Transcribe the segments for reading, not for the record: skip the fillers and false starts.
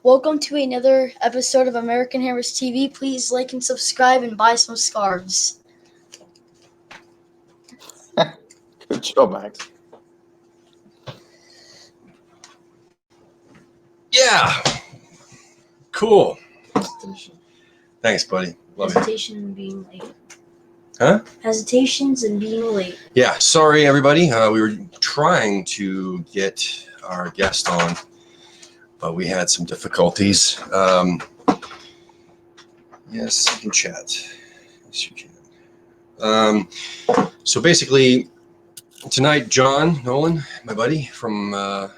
Welcome to another episode of American Hammers TV. Please like and subscribe and buy some scarves. Good job, Max. Yeah. Cool. Thanks, buddy. Love it. Hesitation and being late. Huh? Hesitations and being late. Yeah. Sorry, everybody. We were trying to get our guest on, but we had some difficulties. Yes, you can chat. Yes, you can. So basically, tonight, John Nolan, my buddy from the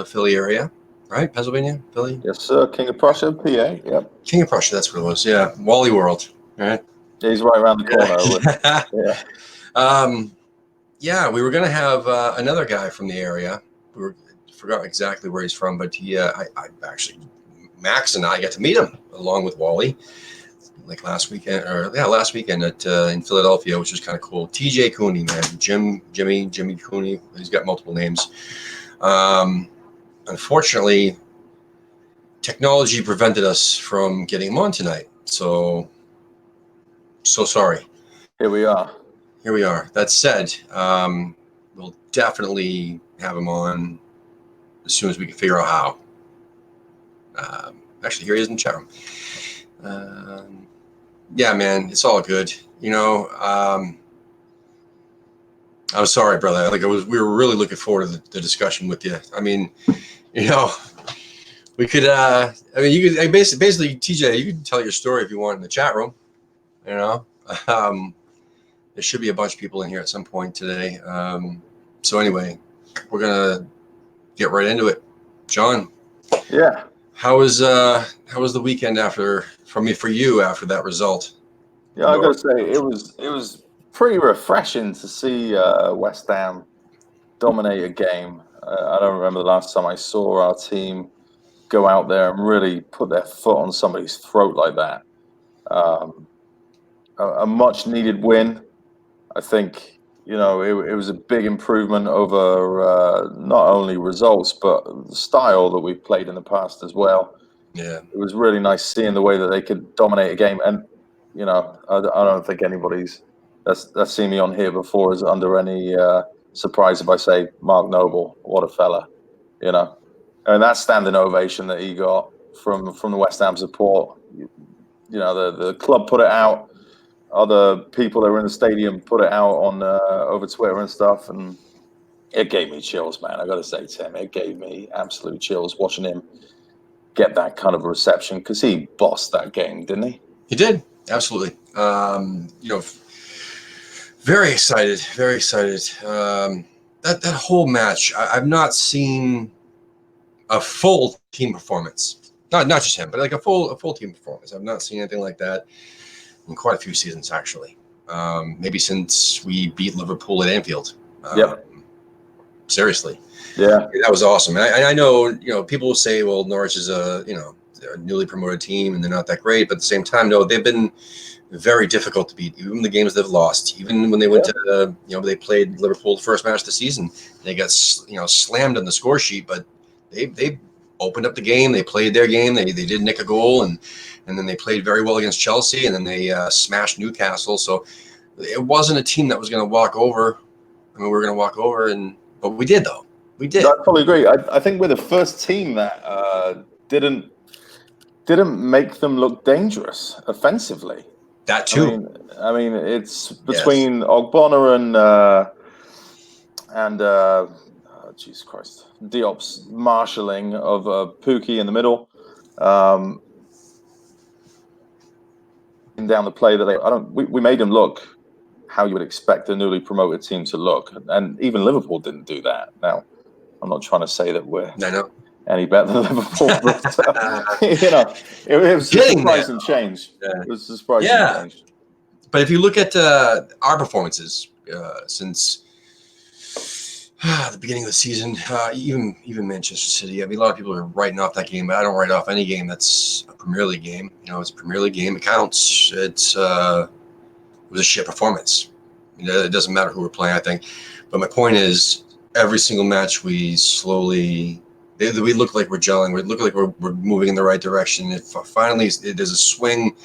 Philly area, right? Pennsylvania, Philly. Yes, sir. King of Prussia, PA. Yep. King of Prussia. That's what it was. Yeah. Wally World. All right. He's right around the corner. Yeah, we were going to have another guy from the area. Forgot exactly where he's from, but I actually, Max and I got to meet him along with Wally, like last weekend in Philadelphia, which was kind of cool. TJ Cooney, man, Jimmy Cooney. He's got multiple names. Unfortunately, technology prevented us from getting him on tonight. So sorry. Here we are. That said, we'll definitely have him on as soon as we can figure out how. Actually, here he is in the chat room. Yeah, man, it's all good. I'm sorry, brother. We were really looking forward to the discussion with you. I mean, we could. You could basically, TJ. You can tell your story if you want in the chat room. There should be a bunch of people in here at some point today. So anyway, we're gonna get right into it. John. Yeah. How was the weekend for you after that result? Yeah, I gotta say it was pretty refreshing to see West Ham dominate a game. I don't remember the last time I saw our team go out there and really put their foot on somebody's throat like that. A much needed win. I think it was a big improvement over not only results but the style that we've played in the past as well. Yeah, it was really nice seeing the way that they could dominate a game. And I don't think anybody's that's seen me on here before is under any surprise if I say Mark Noble, what a fella, and that standing ovation that he got from the West Ham support. The club put it out. Other people that were in the stadium put it out on over Twitter and stuff, and it gave me chills, man. I got to say, Tim, it gave me absolute chills watching him get that kind of reception because he bossed that game, didn't he? He did, absolutely. Very excited. That whole match, I've not seen a full team performance. Not just him, but like a full team performance. I've not seen anything like that in quite a few seasons, actually. Maybe since we beat Liverpool at Anfield. Yep. Seriously. Yeah. That was awesome. And I know, people will say, well, Norwich is a newly promoted team and they're not that great. But at the same time, no, they've been very difficult to beat. Even the games they've lost, even when they went to, they played Liverpool the first match of the season, they got, slammed on the score sheet, but they opened up the game. They played their game. They did nick a goal and then they played very well against Chelsea, and then they smashed Newcastle. So it wasn't a team that was going to walk over. I mean, we were going to walk over, but we did, though. We did. I probably agree. I think we're the first team that didn't make them look dangerous offensively. That too. I mean, it's between Ogbonna and Jesus Christ, Diop's marshalling of Pookie in the middle. Down the play that we made them look how you would expect a newly promoted team to look, and even Liverpool didn't do that. Now, I'm not trying to say that we're any better than Liverpool, but it was a surprising change. Yeah. It was a surprising change. But if you look at our performances since the beginning of the season, even Manchester City. I mean, a lot of people are writing off that game, but I don't write off any game that's a Premier League game. It's a Premier League game. It counts. It was a shit performance. It doesn't matter who we're playing, I think. But my point is, every single match we slowly We look like we're gelling. We look like we're moving in the right direction. Finally, there's a swing,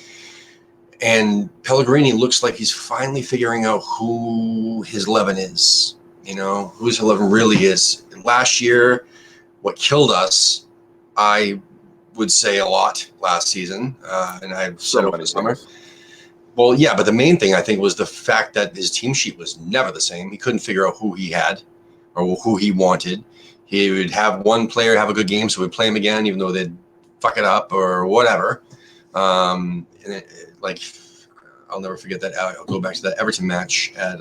and Pellegrini looks like he's finally figuring out who his 11 is. Who his 11 really is. Last year, what killed us, I would say a lot last season, and I've said over the summer. Well, yeah, but the main thing I think was the fact that his team sheet was never the same. He couldn't figure out who he had or who he wanted. He would have one player have a good game, so we'd play him again, even though they'd fuck it up or whatever. And I'll never forget that. I'll go back to that Everton match at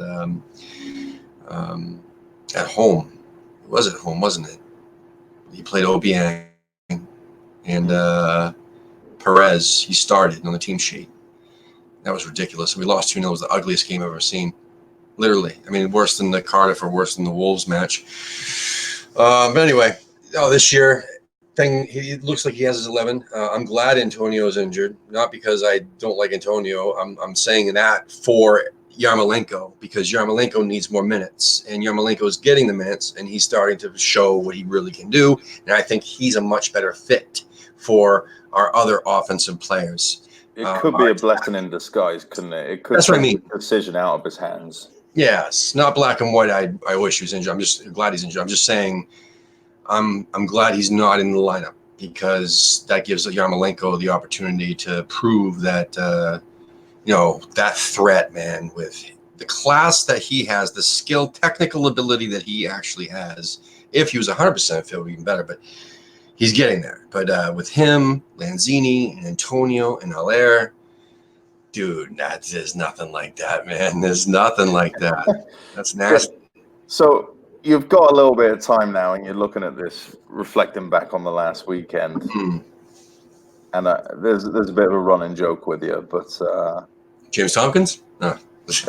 home. It was at home, wasn't it? He played Obiang and Perez. He started on the team sheet. That was ridiculous. We lost 2-0. It was the ugliest game I've ever seen. Literally. I mean, worse than the Cardiff or worse than the Wolves match. But anyway, this year, it looks like he has his 11. I'm glad Antonio's injured. Not because I don't like Antonio. I'm saying that for Yarmolenko, because Yarmolenko needs more minutes. And Yarmolenko's getting the minutes, and he's starting to show what he really can do. And I think he's a much better fit for our other offensive players. It could be a blessing in disguise, couldn't it? It could That's what I mean. Take the decision out of his hands. Yes, not black and white. I wish he was injured. I'm just glad he's injured. I'm just saying I'm glad he's not in the lineup, because that gives Yarmolenko the opportunity to prove that that threat, man, with the class that he has, the skill, technical ability that he actually has. If he was 100% fit, it would be even better. But he's getting there. But with him, Lanzini, and Antonio, and Haller, dude, there's nothing like that, man. There's nothing like that. That's nasty. So you've got a little bit of time now, and you're looking at this, reflecting back on the last weekend. Mm. And there's a bit of a running joke with you, but James Tompkins? No.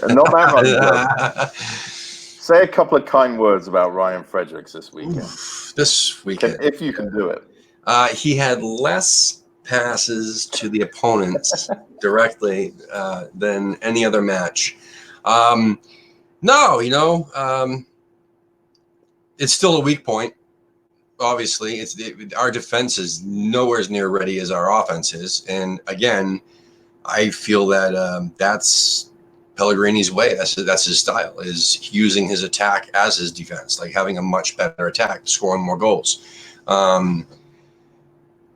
Not that running joke. Say a couple of kind words about Ryan Fredericks this weekend. This weekend, if you can do it. He had less passes to the opponents directly than any other match. It's still a weak point. Obviously, our defense is nowhere near ready as our offense is, and again, I feel that that's Pellegrini's way. That's his style, is using his attack as his defense, like having a much better attack, scoring more goals.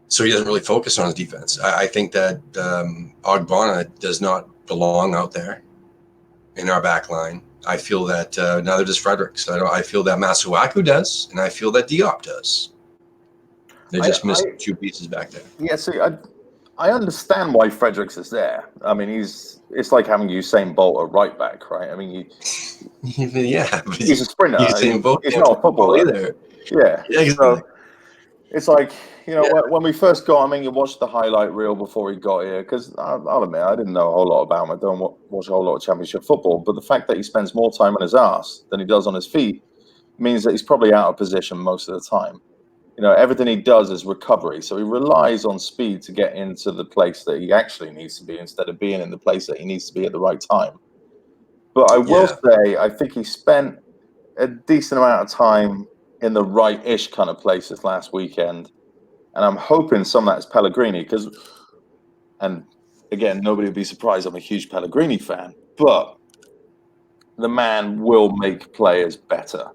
So he doesn't really focus on his defense. I think that Ogbonna does not belong out there in our back line. I feel that neither does Fredericks. I feel that Masuaku does, and I feel that Diop does. They just missed two pieces back there. Yeah, see, I understand why Fredericks is there. I mean, it's like having Usain Bolt at right back, right? I mean, yeah, he's a sprinter. Usain Bolt he's not a footballer either. Yeah, exactly. So it's like, when we first got him, you watched the highlight reel before he got here, because I'll admit, I didn't know a whole lot about him. I don't watch a whole lot of Championship football, but the fact that he spends more time on his ass than he does on his feet means that he's probably out of position most of the time. Everything he does is recovery, so he relies on speed to get into the place that he actually needs to be, instead of being in the place that he needs to be at the right time. But I will say, I think he spent a decent amount of time in the right-ish kind of places last weekend. And I'm hoping some of that is Pellegrini, and again, nobody would be surprised, I'm a huge Pellegrini fan, but the man will make players better.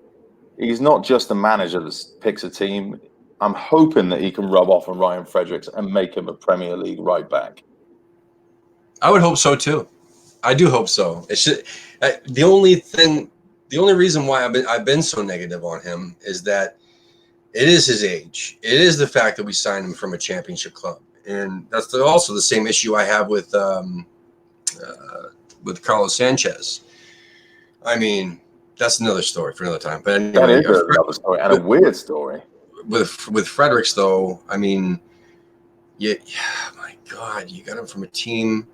He's not just a manager that picks a team. I'm hoping that he can rub off on Ryan Fredericks and make him a Premier League right back. I would hope so too. I do hope so. It should. The only reason why I've been so negative on him is that it is his age. It is the fact that we signed him from a championship club, and that's also the same issue I have with Carlos Sanchez. I mean, that's another story for another time. But anyway, that is another story, and a weird story. With Fredericks, though, I mean, my God, you got him from a team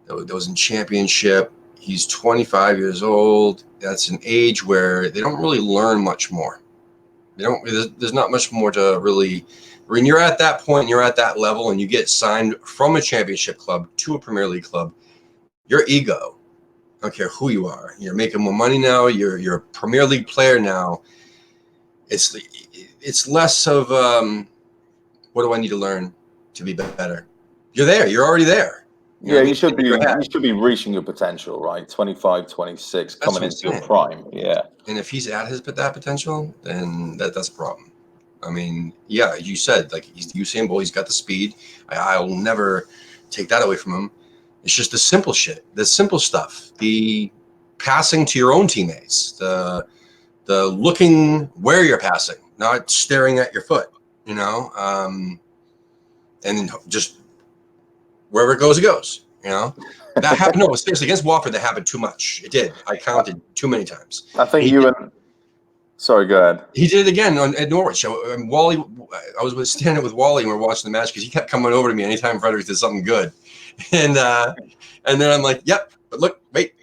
that was in championship. He's 25 years old. That's an age where they don't really learn much more. There's not much more to really. When you're at that point, you're at that level, and you get signed from a championship club to a Premier League club, your ego, I don't care who you are, you're making more money now. You're a Premier League player now. It's it's less of what do I need to learn to be better. You're there. You're already there. Yeah, you should be reaching your potential, right? 25, 26, coming into your prime. Yeah. And if he's at that potential, then that's a problem. I mean, yeah, you said like he's Usain Bolt. He's got the speed. I'll never take that away from him. It's just the simple shit, the simple stuff, the passing to your own teammates, the looking where you're passing, not staring at your foot, and just wherever it goes, That happened. No, seriously, against Watford, that happened too much. It did. I counted too many times. I think sorry, go ahead. He did it again at Norwich. Wally, I was standing with Wally and we were watching the match because he kept coming over to me anytime Frederick did something good, and then I'm like, "Yep, but look, wait."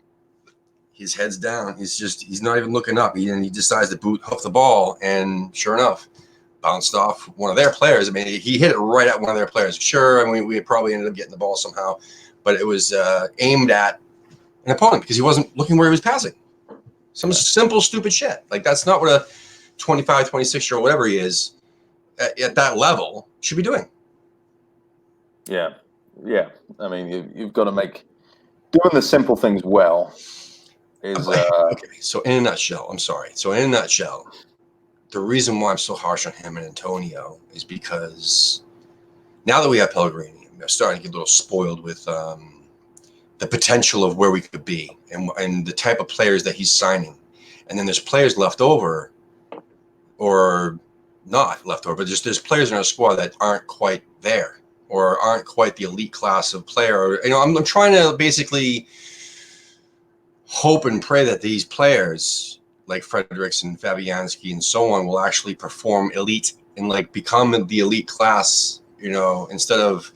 His head's down. He's not even looking up. He decides to hoof the ball, and sure enough, bounced off one of their players. I mean, he hit it right at one of their players. Sure, I mean, we probably ended up getting the ball somehow, but it was aimed at an opponent because he wasn't looking where he was passing. Some simple, stupid shit. Like, that's not what a 25, 26-year-old, whatever he is, at that level should be doing. Yeah. Yeah. I mean, you've got to doing the simple things well is... Okay, so in a nutshell, I'm sorry. So in a nutshell, the reason why I'm so harsh on him and Antonio is because now that we have Pellegrini, I'm starting to get a little spoiled with the potential of where we could be and the type of players that he's signing. And then there's players left over or not left over, but just there's players in our squad that aren't quite there or aren't quite the elite class of player. I'm trying to basically hope and pray that these players like Fredericks and Fabianski and so on will actually perform elite and like become the elite class, instead of,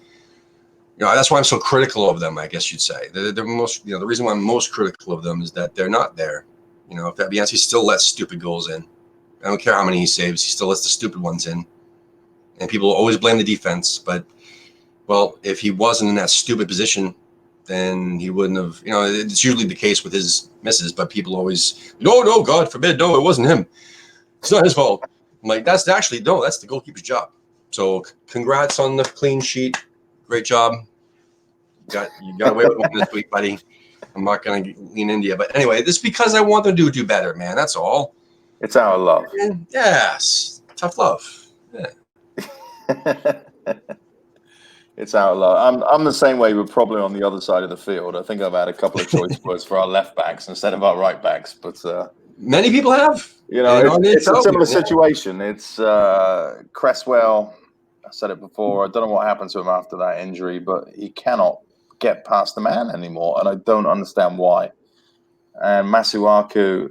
that's why I'm so critical of them, I guess you'd say. They're most, the reason why I'm most critical of them is that they're not there. Fabianski still lets stupid goals in. I don't care how many he saves, he still lets the stupid ones in. And people always blame the defense, but, well, if he wasn't in that stupid position, then he wouldn't have, it's usually the case with his misses, but people always, no, God forbid, no, it wasn't him. It's not his fault. I'm like, that's the goalkeeper's job. So congrats on the clean sheet. Great job. You got away with one this week, buddy. I'm not going to lean into you. But anyway, this is because I want them to do better, man. That's all. It's our love. Yes. Tough love. Yeah. It's our love. I'm the same way. We're probably on the other side of the field. I think I've had a couple of choice words for our left backs instead of our right backs. But many people have. It's a similar situation. It's Cresswell. I said it before. I don't know what happened to him after that injury, but he cannot get past the man anymore, and I don't understand why. And Masuaku,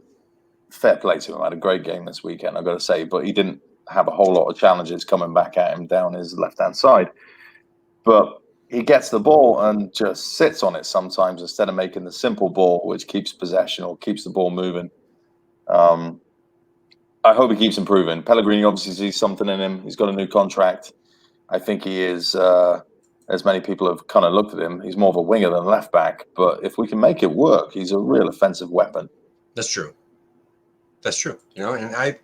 fair play to him. Had a great game this weekend, I've got to say, but he didn't have a whole lot of challenges coming back at him down his left-hand side. But he gets the ball and just sits on it sometimes instead of making the simple ball, which keeps possession or keeps the ball moving. I hope he keeps improving. Pellegrini obviously sees something in him. He's got a new contract. I think he is, as many people have kind of looked at him, he's more of a winger than a left back. But if we can make it work, he's a real offensive weapon. That's true. That's true. And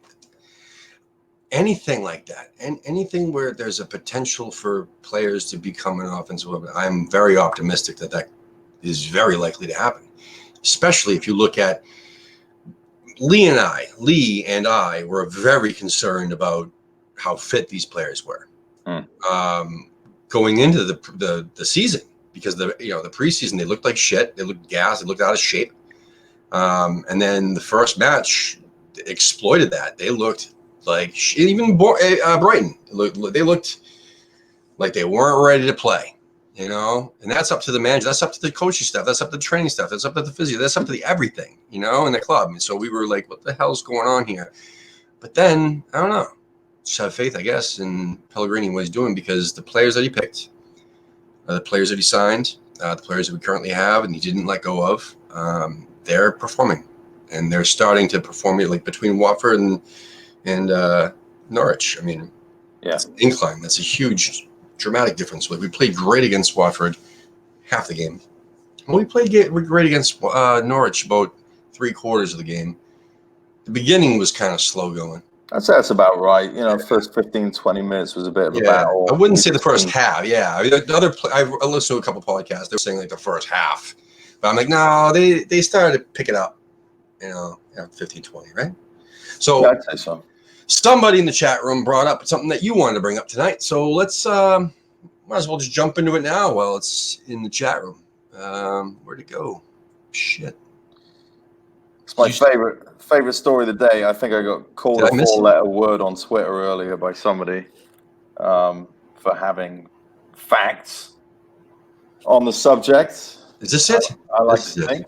anything like that, and anything where there's a potential for players to become an offensive weapon, I'm very optimistic that is very likely to happen. Especially if you look at Lee and I were very concerned about how fit these players were. Going into the season, because the preseason they looked like shit, they looked gassed, they looked out of shape, and then the first match exploited that. They looked like even Brighton. They looked like they weren't ready to play, and that's up to the manager, that's up to the coaching staff, that's up to the training staff, that's up to the physio, that's up to the everything, in the club. And so we were like, what the hell's going on here? But then I don't know. Just have faith, I guess, in Pellegrini and what he's doing, because the players that he picked, the players that he signed, the players that we currently have and he didn't let go of, they're performing, and they're starting to perform like between Watford and Norwich. I mean, it's an incline. That's a huge, dramatic difference. Like, we played great against Watford half the game. When we played great against Norwich about 3/4 of the game. The beginning was kind of slow going. I'd say that's about right. You know, first 15, 20 minutes was a bit of a battle. I wouldn't say the first half. Yeah, I mean, I listened to a couple podcasts. They were saying like the first half, but I'm like, no, they started to pick it up. 15, 20, right? So Yeah, I'd say so. Somebody in the chat room brought up something that you wanted to bring up tonight. So let's might as well just jump into it now while it's in the chat room. Where'd it go? Shit. It's my favorite story of the day. I think I got called a 4-letter word on Twitter earlier by somebody for having facts on the subject. Is this it? I like to think.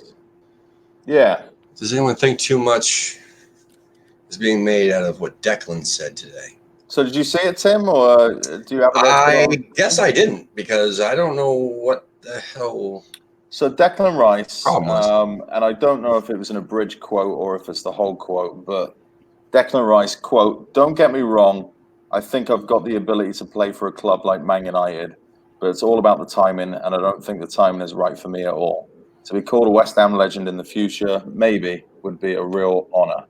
Yeah. Does anyone think too much is being made out of what Declan said today? So did you see it, Tim, or do you have? I guess I didn't, because I don't know what the hell. So Declan Rice, and I don't know if it was an abridged quote or if it's the whole quote, but Declan Rice, quote, "Don't get me wrong, I think I've got the ability to play for a club like Man United, but it's all about the timing, and I don't think the timing is right for me at all. To be called a West Ham legend in the future, maybe, would be a real honour."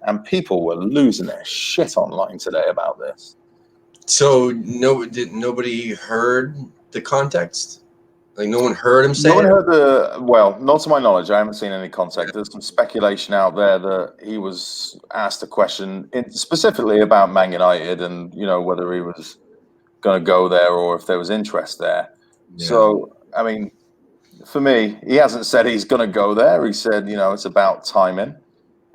And people were losing their shit online today about this. So nobody heard the context? Like, no one heard him say it? No one heard well, not to my knowledge. I haven't seen any context. There's some speculation out there that he was asked a question specifically about Man United and, whether he was going to go there or if there was interest there. Yeah. So, I mean, for me, he hasn't said he's going to go there. He said, it's about timing.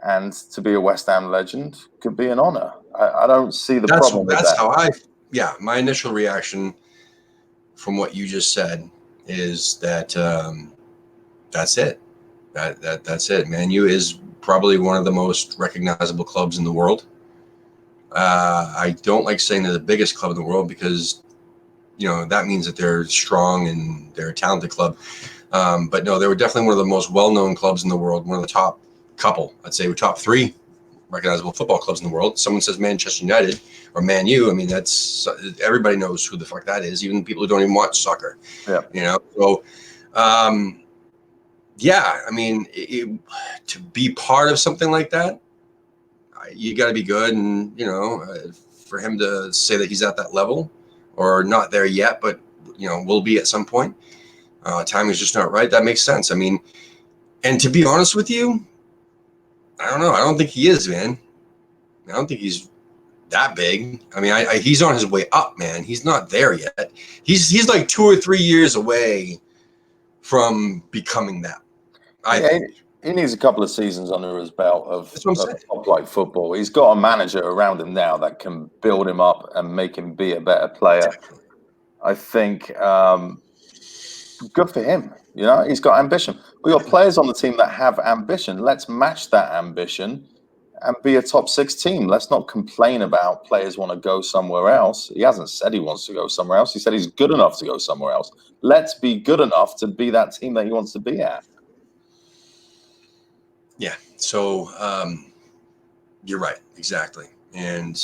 And to be a West Ham legend could be an honour. I don't see the problem with that. That's how my initial reaction from what you just said is that that's it. That's it. Man U is probably one of the most recognizable clubs in the world. I don't like saying they're the biggest club in the world because, that means that they're strong and they're a talented club. But no, they were definitely one of the most well-known clubs in the world, one of the top couple, I'd say, top 3 recognizable football clubs in the world. Someone says Manchester United or Man U. I mean, that's everybody knows who the fuck that is, even people who don't even watch soccer. Yeah. So, I mean, to be part of something like that, you got to be good. And, for him to say that he's at that level or not there yet, but, will be at some point, timing is just not right. That makes sense. I mean, and to be honest with you, I don't know. I don't think he is, man. I don't think he's that big. I mean, he's on his way up, man. He's not there yet. He's like 2 or 3 years away from becoming that. He needs a couple of seasons under his belt of top-flight football. He's got a manager around him now that can build him up and make him be a better player. Exactly. I think good for him. He's got ambition. We got players on the team that have ambition. Let's match that ambition and be a top 6 team. Let's not complain about players want to go somewhere else. He hasn't said he wants to go somewhere else. He said he's good enough to go somewhere else. Let's be good enough to be that team that he wants to be at. Yeah. So you're right. Exactly. And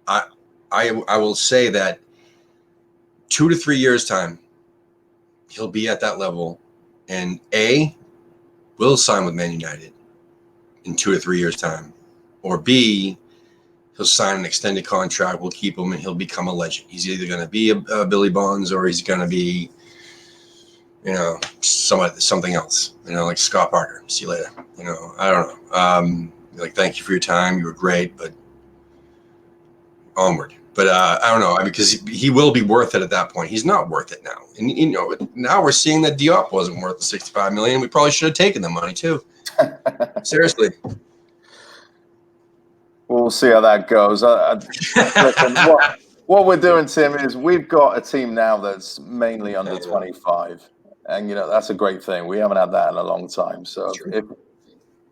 I will say that 2 to 3 years time, he'll be at that level, and will sign with Man United in 2 to 3 years time, or B, he'll sign an extended contract. We'll keep him, and he'll become a legend. He's either going to be a Billy Bonds or he's going to be, something else. Like Scott Parker. See you later. I don't know. Thank you for your time. You were great, but onward. But I don't know, because he will be worth it at that point. He's not worth it now. And, now we're seeing that Diop wasn't worth the $65 million. We probably should have taken the money too. Seriously. We'll see how that goes. Listen, what we're doing, Tim, is we've got a team now that's mainly under 25. And, that's a great thing. We haven't had that in a long time. So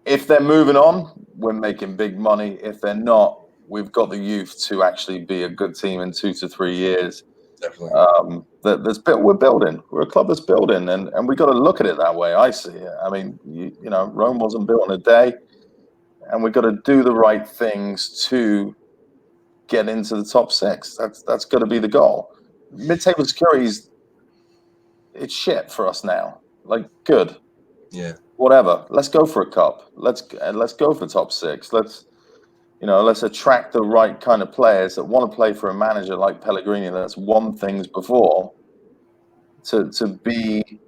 if they're moving on, we're making big money. If they're not, we've got the youth to actually be a good team in 2 to 3 years. Definitely. We're building. We're a club that's building, and we got to look at it that way. I see it. I mean, Rome wasn't built in a day, and we've got to do the right things to get into the top 6. That's got to be the goal. Mid-table security it's shit for us now. Good. Yeah. Whatever. Let's go for a cup. Let's go for top 6. let's attract the right kind of players that want to play for a manager like Pellegrini that's won things before to be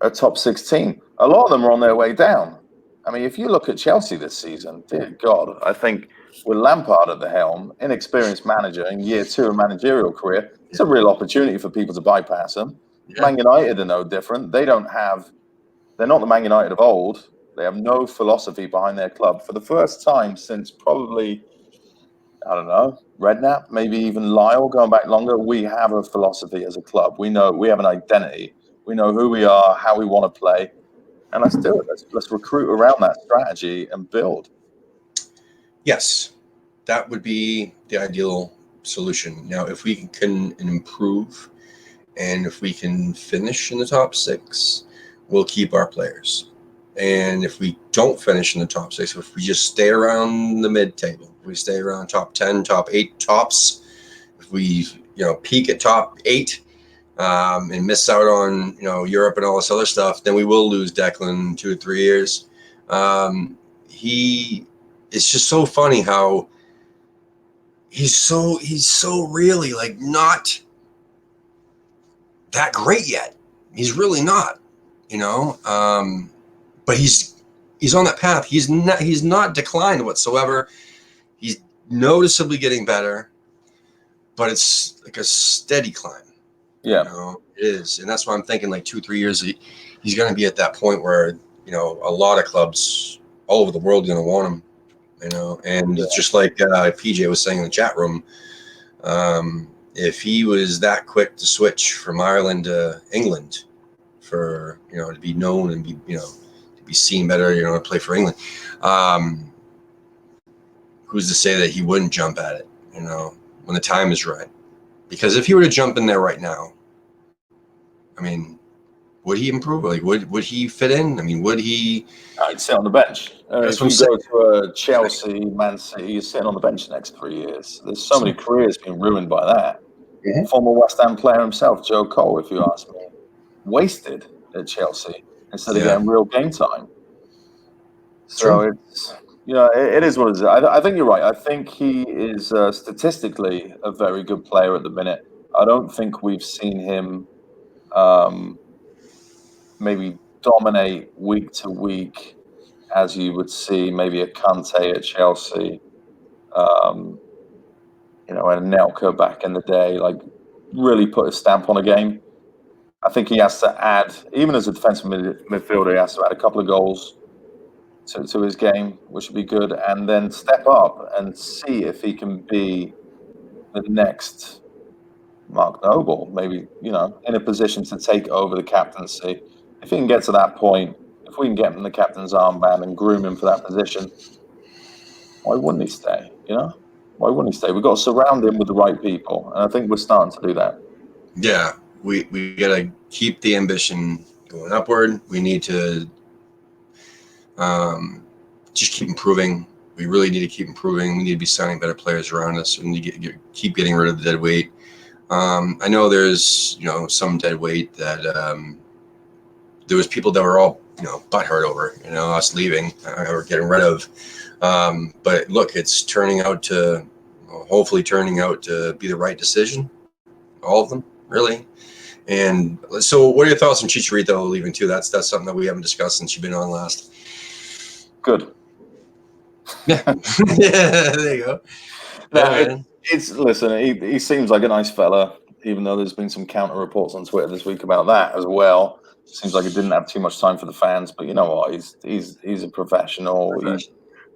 a top 6 team. A lot of them are on their way down. I mean, if you look at Chelsea this season, dear God, I think with Lampard at the helm, inexperienced manager in year 2 of managerial career, it's a real opportunity for people to bypass them. Yeah. Man United are no different. They're not the Man United of old. They have no philosophy behind their club. For the first time since probably, I don't know, Redknapp, maybe even Lyle, going back longer, we have a philosophy as a club. We know we have an identity. We know who we are, how we want to play, and let's do it. Let's recruit around that strategy and build. Yes, that would be the ideal solution. Now, if we can improve and if we can finish in the top 6, we'll keep our players. And if we don't finish in the top 6, if we just stay around the mid-table, if we stay around top 10, top 8 tops, if we peak at top 8 and miss out on Europe and all this other stuff, then we will lose Declan in 2 or 3 years. It's just so funny how he's so really like not that great yet. He's really not, but he's on that path. He's not declined whatsoever. He's noticeably getting better, but it's like a steady climb. Yeah, it is, and that's why I'm thinking like 2-3 years he's going to be at that point where a lot of clubs all over the world are going to want him. And it's just like PJ was saying in the chat room, if he was that quick to switch from Ireland to England for to be known and be to be seen better, to play for England, who's to say that he wouldn't jump at it when the time is right? Because if he were to jump in there right now, I mean, would he improve? Like, would he fit in? I mean, would he? I'd sit on the bench. That's If what you I'm go to a Chelsea, Man City, you're sitting on the bench the next 3 years. There's so many careers being ruined by that. Mhm. Former West Ham player himself, Joe Cole, if you ask me, wasted at Chelsea instead of getting real game time. So it's it is what it is. I think you're right. I think he is statistically a very good player at the minute. I don't think we've seen him maybe dominate week to week as you would see maybe a Kante at Chelsea, and Nelka back in the day, like really put a stamp on a game. I think he has to add, even as a defensive midfielder, he has to add a couple of goals to his game, which would be good, and then step up and see if he can be the next Mark Noble, maybe, in a position to take over the captaincy. If he can get to that point, if we can get him the captain's armband and groom him for that position, why wouldn't he stay? Why wouldn't he stay? We've got to surround him with the right people, and I think we're starting to do that. Yeah, we got to keep the ambition going upward. We need to just keep improving. We really need to keep improving. We need to be signing better players around us. We need to keep getting rid of the dead weight. I know there's some dead weight that there was people that were all butthurt over us leaving or getting rid of. But look, it's hopefully turning out to be the right decision. All of them, really. And so, what are your thoughts on Chicharito leaving too? That's something that we haven't discussed since you've been on last. Good. Yeah, yeah. There you go. Listen. He seems like a nice fella, even though there's been some counter reports on Twitter this week about that as well. Seems like he didn't have too much time for the fans, but you know what? He's a professional.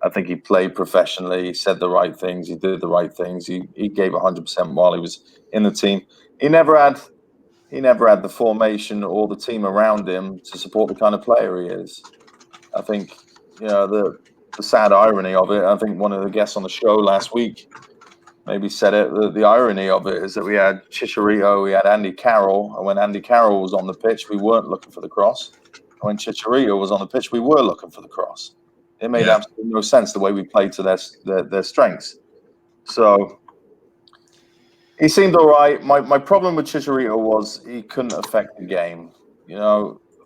I think he played professionally. He said the right things. He did the right things. He gave 100% while he was in the team. He never had the formation or the team around him to support the kind of player he is. I think the sad irony of it. I think one of the guests on the show last week maybe said it. The irony of it is that we had Chicharito, we had Andy Carroll, and when Andy Carroll was on the pitch, we weren't looking for the cross. And when Chicharito was on the pitch, we were looking for the cross. It made absolutely no sense the way we played to their strengths. So he seemed all right. My problem with Chicharito was he couldn't affect the game.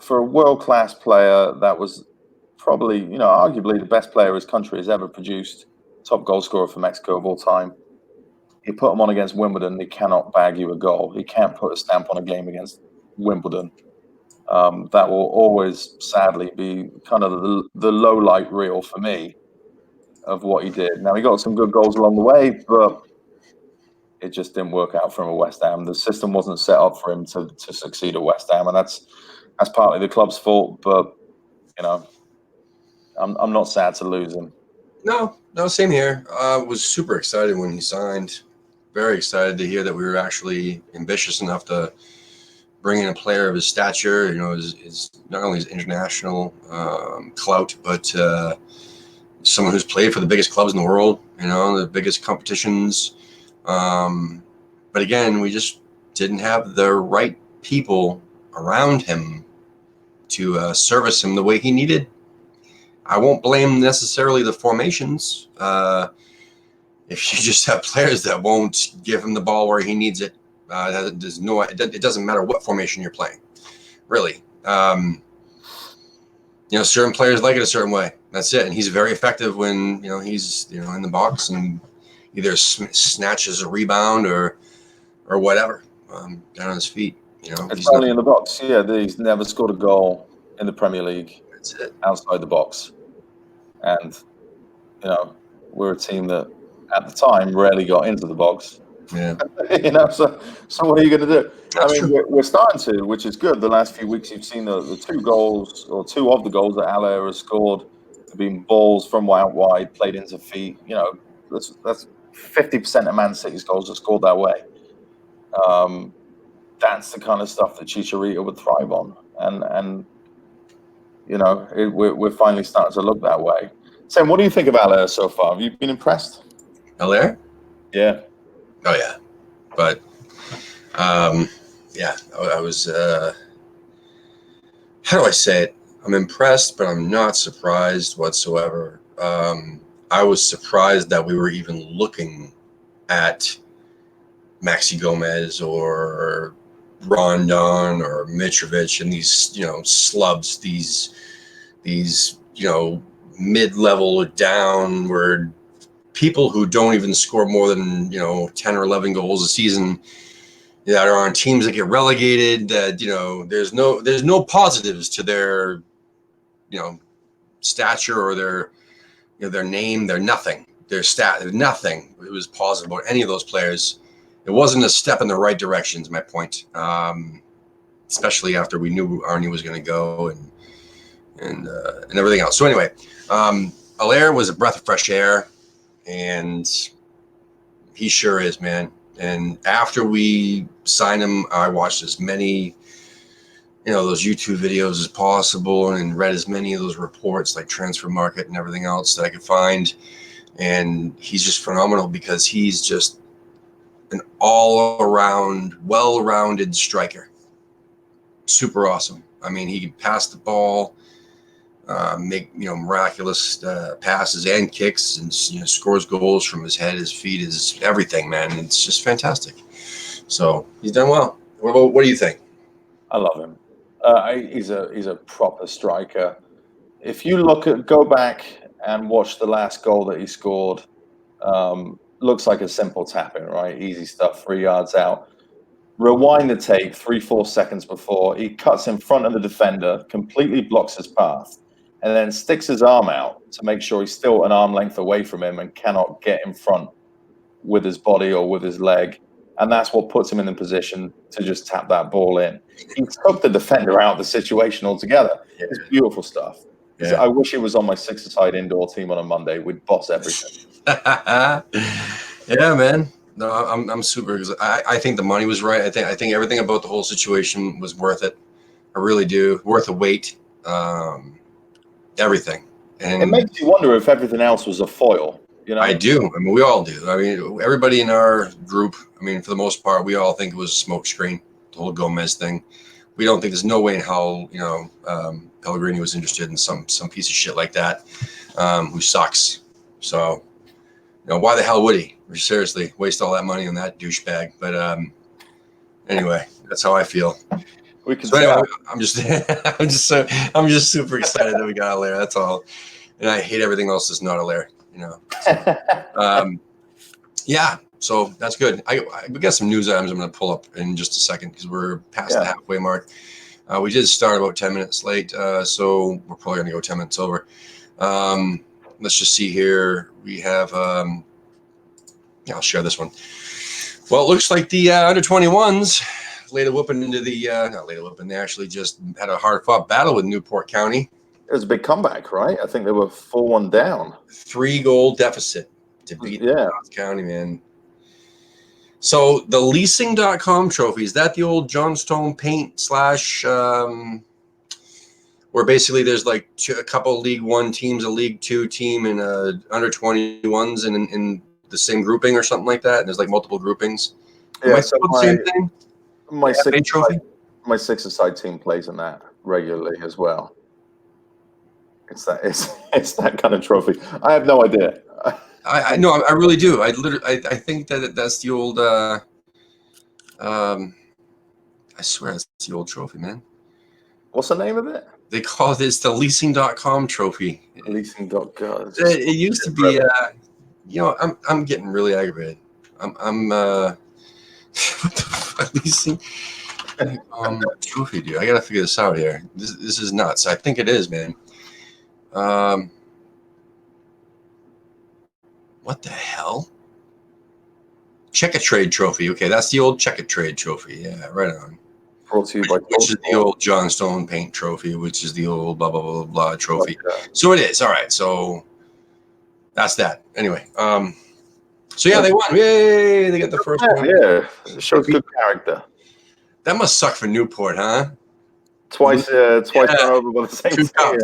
For a world-class player, that was probably, arguably the best player his country has ever produced. top goal scorer for Mexico of all time. You put him on against Wimbledon, he cannot bag you a goal. He can't put a stamp on a game against Wimbledon. That will always, sadly, be kind of the low light reel for me of what he did. Now, he got some good goals along the way, but it just didn't work out for him at West Ham. The system wasn't set up for him to succeed at West Ham, and that's partly the club's fault. But I'm not sad to lose him. No, same here. Was super excited when he signed. Very excited to hear that we were actually ambitious enough to bring in a player of his stature. His not only his international clout, but someone who's played for the biggest clubs in the world. The biggest competitions. But again, we just didn't have the right people around him to service him the way he needed. I won't blame necessarily the formations. If you just have players that won't give him the ball where he needs it, it doesn't matter what formation you're playing, really. Certain players like it a certain way. That's it. And he's very effective when he's in the box and either snatches a rebound or whatever down on his feet. It's only in the box. Yeah, he's never scored a goal in the Premier League. That's it. Outside the box. And we're a team that at the time rarely got into the box. Yeah. So what are you going to do? That's true. We're starting to, which is good. The last few weeks you've seen the two goals, or two of the goals that Allaire has scored have been balls from out wide, played into feet. That's 50% of Man City's goals are scored that way. That's the kind of stuff that Chicharito would thrive on, and we're finally starting to look that way. Sam, what do you think of Allaire so far? Have you been impressed? Allaire? Yeah. Oh yeah, but yeah, I was. How do I say it? I'm impressed, but I'm not surprised whatsoever. I was surprised that we were even looking at Maxi Gomez or Rondon or Mitrovic and these, slubs, these mid-level downward people who don't even score more than 10 or 11 goals a season, that are on teams that get relegated. That there's no positives to their stature or their name. They're nothing. There's nothing. It was positive about any of those players. It wasn't a step in the right direction, is my point. Especially after we knew Arnie was going to go and everything else. So anyway, Allaire was a breath of fresh air, and he sure is, man. And after we signed him, I watched as many, those YouTube videos as possible and read as many of those reports like Transfer Market and everything else that I could find. And he's just phenomenal because he's just an all-around, well-rounded striker. Super awesome. I mean, he can pass the ball, make miraculous passes and kicks, and scores goals from his head, his feet, his everything, man. It's just fantastic. So he's done well. What do you think? I love him. He's a proper striker. If you go back and watch the last goal that he scored, looks like a simple tap-in, right? Easy stuff, 3 yards out. Rewind the tape 3-4 seconds before, he cuts in front of the defender, completely blocks his path, and then sticks his arm out to make sure he's still an arm length away from him and cannot get in front with his body or with his leg. And that's what puts him in the position to just tap that ball in. He took the defender out of the situation altogether. Yeah. It's beautiful stuff. Yeah. I wish he was on my 6-a-side indoor team on a Monday. We'd boss everything. Yeah, man. No, I'm super. I think the money was right. I think everything about the whole situation was worth it. I really do. Worth the wait. Everything. And it makes you wonder if everything else was a foil. I do. I mean, we all do. I mean, everybody in our group, I mean, for the most part, we all think it was a smoke screen, the whole Gomez thing. We don't think there's no way in hell, Pellegrini was interested in some piece of shit like that, who sucks. So, why the hell would he? Seriously, waste all that money on that douchebag. But anyway, that's how I feel. So anyway, I'm just super excited that we got Allaire. That's all. And I hate everything else that's not Allaire. you know. Yeah, so that's good. We got some news items I'm going to pull up in just a second because we're past the halfway mark. We did start about 10 minutes late, so we're probably going to go 10 minutes over. Let's just see here. We have, I'll share this one. Well, it looks like the under 21s laid a whooping into the, not laid a whooping, they actually just had a hard fought battle with Newport County. It was a big comeback, right? I think they were 4-1 down. 3-goal deficit to beat North County, man. So the leasing.com trophy, is that the old Johnstone paint / where basically there's like a couple League One teams, a League Two team, and under 21s in the same grouping or something like that? And there's like multiple groupings. Yeah, so the same thing? My six-a-side team plays in that regularly as well. It's that kind of trophy. I have no idea. I know, I really do. I think that's the old. I swear that's the old trophy, man. What's the name of it? They call this the leasing.com trophy. Leasing.com. It used to be. I'm getting really aggravated. I'm what the fuck, leasing trophy, dude. I gotta figure this out here. This is nuts. I think it is, man. What the hell? Check-a-Trade trophy. Okay, that's the old Check-a-Trade trophy. Yeah, right on. Brought to you by which is the old Johnstone paint trophy, which is the old blah blah blah blah trophy. Okay. So it is. All right. So that's that. Anyway. So yeah, they won. Yay! They got the first one. Yeah, it shows good character. That must suck for Newport, huh? Twice run over by the same team.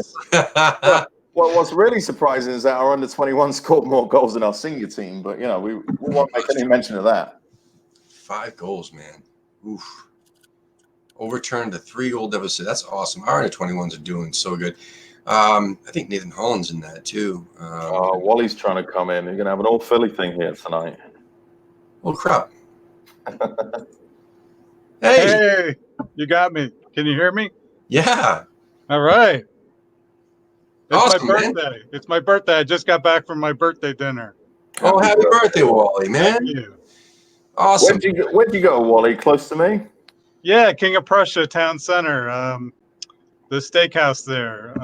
Well, what's really surprising is that our under-21 scored more goals than our senior team, but we won't make any mention of that. 5 goals, man. Oof. Overturned a 3-goal deficit. That's awesome. Our under-21s are doing so good. I think Nathan Holland's in that too. Wally's trying to come in. You're gonna have an all Philly thing here tonight. Oh crap! Hey, you got me. Can you hear me? Yeah. All right. It's awesome, my birthday. Man. It's my birthday. I just got back from my birthday dinner. Oh, happy birthday, Wally, man. Thank you. Awesome. Where'd you go, Wally? Close to me? Yeah, King of Prussia Town Center. The steakhouse there,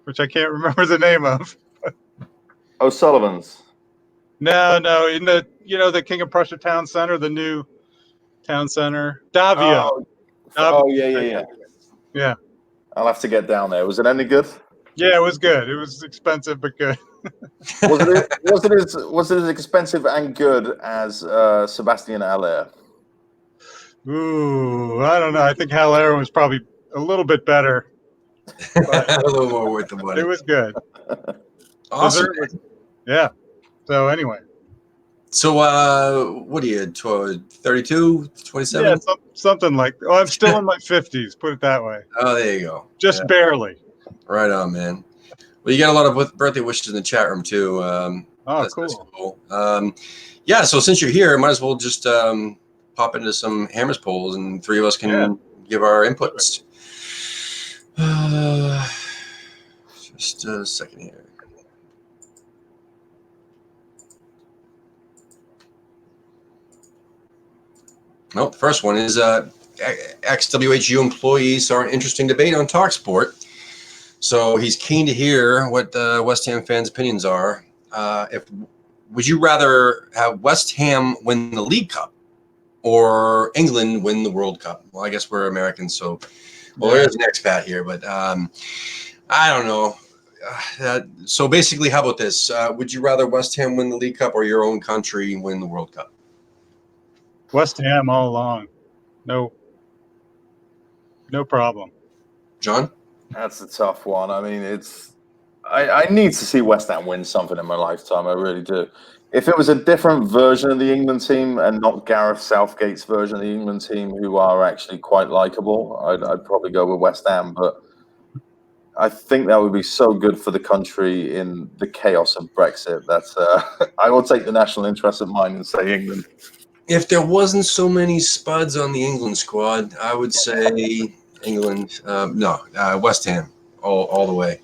which I can't remember the name of. O'Sullivan's. No, in the King of Prussia Town Center, the new town center, Davia. Yeah. I'll have to get down there. Was it any good? Yeah, it was good. It was expensive but good. was it as expensive and good as Sebastian Haller? Ooh, I don't know. I think Haller was probably a little bit better. A little more worth the money. It was good. Awesome. Yeah. So anyway. So what are you, 32, 27? Yeah, something like that. Oh, I'm still in my 50s, put it that way. Oh, there you go. Just barely. Right on, man. Well, you got a lot of birthday wishes in the chat room too. That's cool. Yeah, so since you're here, might as well just pop into some Hammers polls and 3 of us can give our inputs. Just a second here. Nope, the first one is ex-WHU employees saw an interesting debate on TalkSport. So he's keen to hear what West Ham fans' opinions are. Would you rather have West Ham win the League Cup or England win the World Cup? Well, I guess we're Americans, so there's an expat here, but I don't know. So basically, how about this? Would you rather West Ham win the League Cup or your own country win the World Cup? West Ham all along. No problem. John? That's a tough one. I mean, I need to see West Ham win something in my lifetime. I really do. If it was a different version of the England team and not Gareth Southgate's version of the England team, who are actually quite likable, I'd probably go with West Ham. But I think that would be so good for the country in the chaos of Brexit. That's I will take the national interest of mine and say England. If there wasn't so many spuds on the England squad, I would say England. West Ham all the way.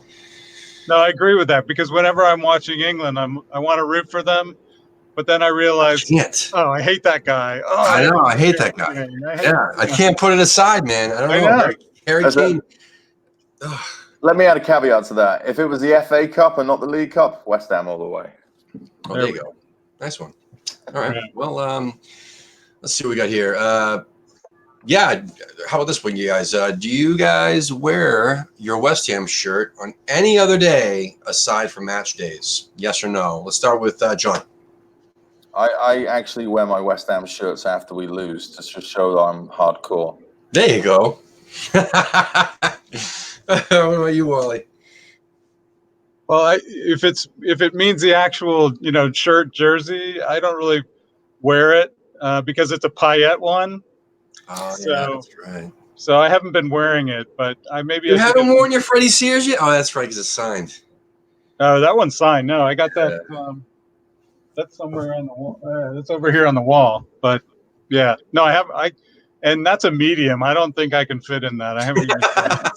No, I agree with that because whenever I'm watching England, I want to root for them, but then I realize, Can't. oh, I hate that guy. Oh, I know. I hate hate that guy. Kane. I hate, Yeah, I can't put it aside, man. I don't I know. know. Harry As a- Kane. Ugh. Let me add a caveat to that. If it was the FA Cup and not the League Cup, West Ham all the way. Oh, There there we you go. Nice one. All right. Yeah. Well, let's see what we got here. Yeah, how about this one, you guys? Do you guys wear your West Ham shirt on any other day aside from match days? Yes or no? Let's start with John. I actually wear my West Ham shirts after we lose just to show that I'm hardcore. There you go. What about you, Wally? Well, if it means the actual shirt jersey, I don't really wear it because it's a Payet one. Oh, So yeah, that's right. so I haven't been wearing it, but You I should haven't get. worn your Freddie Sears yet? Oh, that's right, because it's signed. Oh, that one's signed. No, I got that. That's somewhere on the wall. That's over here on the wall. But yeah, no, I have. And that's a medium. I don't think I can fit in that. I haven't even tried.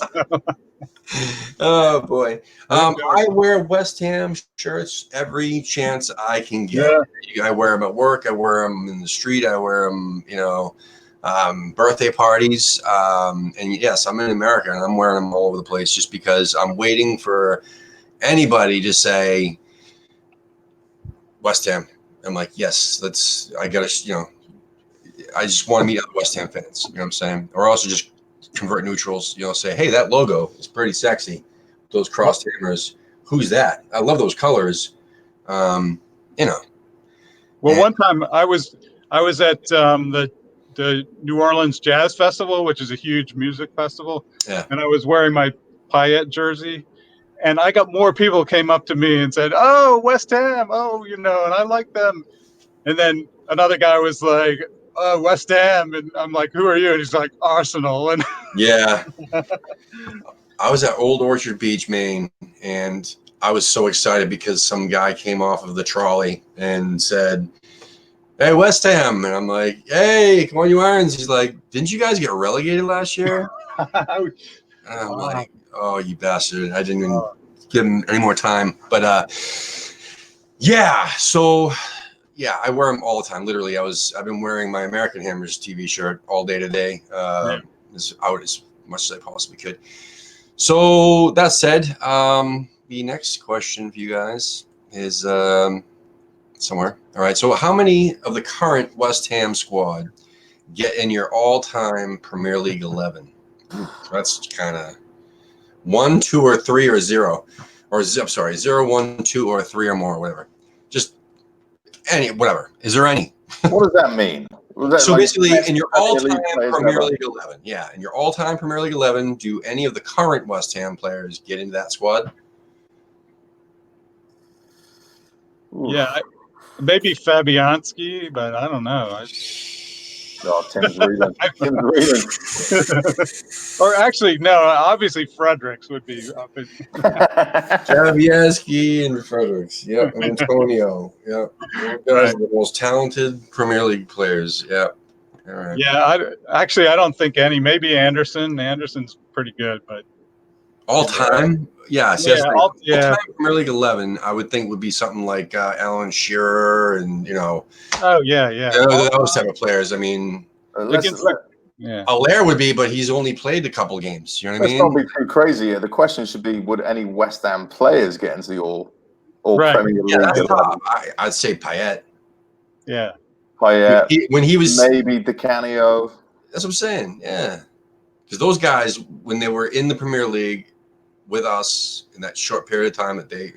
Oh boy. Okay. I wear West Ham shirts every chance I can get. Yeah. I wear them at work. I wear them in the street. I wear them, birthday parties. And yes, I'm in America and I'm wearing them all over the place just because I'm waiting for anybody to say West Ham. I'm like, yes, I gotta, I just want to meet other West Ham fans. You know what I'm saying? Or also just convert neutrals. Say, hey, that logo is pretty sexy. Those crossed hammers. Who's that? I love those colors. Well, one time I was at the New Orleans Jazz Festival, which is a huge music festival, Yeah. and I was wearing my Payet jersey, and I got more people came up to me and said, "Oh, West Ham, oh, and I like them," and then another guy was like, West Ham, and I'm like, "Who are you?" And he's like, "Arsenal," and Yeah. I was at Old Orchard Beach, Maine, and I was so excited because some guy came off of the trolley and said, "Hey, West Ham," and I'm like, "Hey, come on, you Irons." He's like, "Didn't you guys get relegated last year?" And I'm like, "Oh, you bastard!" I didn't even give him any more time, but yeah. So yeah, I wear them all the time. Literally, I've been wearing my American Hammers TV shirt all day today, out as much as I possibly could. So that said, the next question for you guys is somewhere. All right. So how many of the current West Ham squad get in your all-time Premier League 11? That's kind of 1, 2, or 3, or 0, or I'm sorry, 0, 1, 2, or 3 or more, whatever. Just any, whatever. Is there any? What does that mean? So basically, in your all-time Premier League League 11, in your all-time Premier League 11, do any of the current West Ham players get into that squad? yeah, maybe Fabianski, but I don't know. Tim's reading. Tim's reading. Or actually, no. Obviously, Fredericks would be up in. Fabianski and Fredericks. Yep. And Antonio. Yep. Those are the most talented Premier League players. Yep. All right. Yeah, I don't think any. Maybe Anderson. Anderson's pretty good, but all time. Yeah. See, yeah. All-time Premier League 11, I would think would be something like Alan Shearer and Oh yeah. those type of players. I mean, Allaire would be, but he's only played a couple games. You know what I mean? Let's not be too crazy here. The question should be: would any West Ham players get into the all Premier League? I'd say Payet. Yeah. Payet. When he was maybe Di Canio. That's what I'm saying. Yeah, because those guys, when they were in the Premier League with us in that short period of time that they,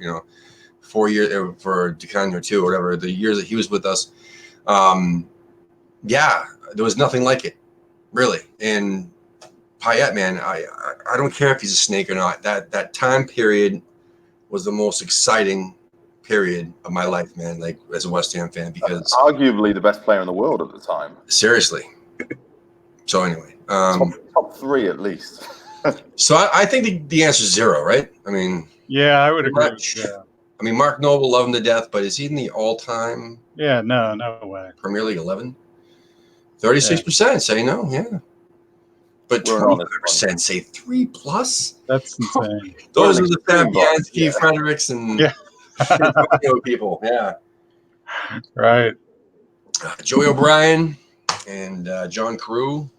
4 years for Di Canio 2 or whatever, the years that he was with us, there was nothing like it, really. And Payet, man, I don't care if he's a snake or not. That time period was the most exciting period of my life, man. Like as a West Ham fan, because arguably the best player in the world at the time. Seriously. So anyway, top 3 at least. So I think the answer is 0, right? I mean, yeah, I would agree. Yeah. I mean, Mark Noble, love him to death, but is he in the all-time? Yeah, no way. Premier League 11. 36% say no. Yeah. But We're an honest 25% say 3+. That's insane. Those We're are an the extreme bunch, Fabianski, yeah. Fredericks, and Yeah. Antonio people. Yeah. Right. Joey O'Brien and John Carew.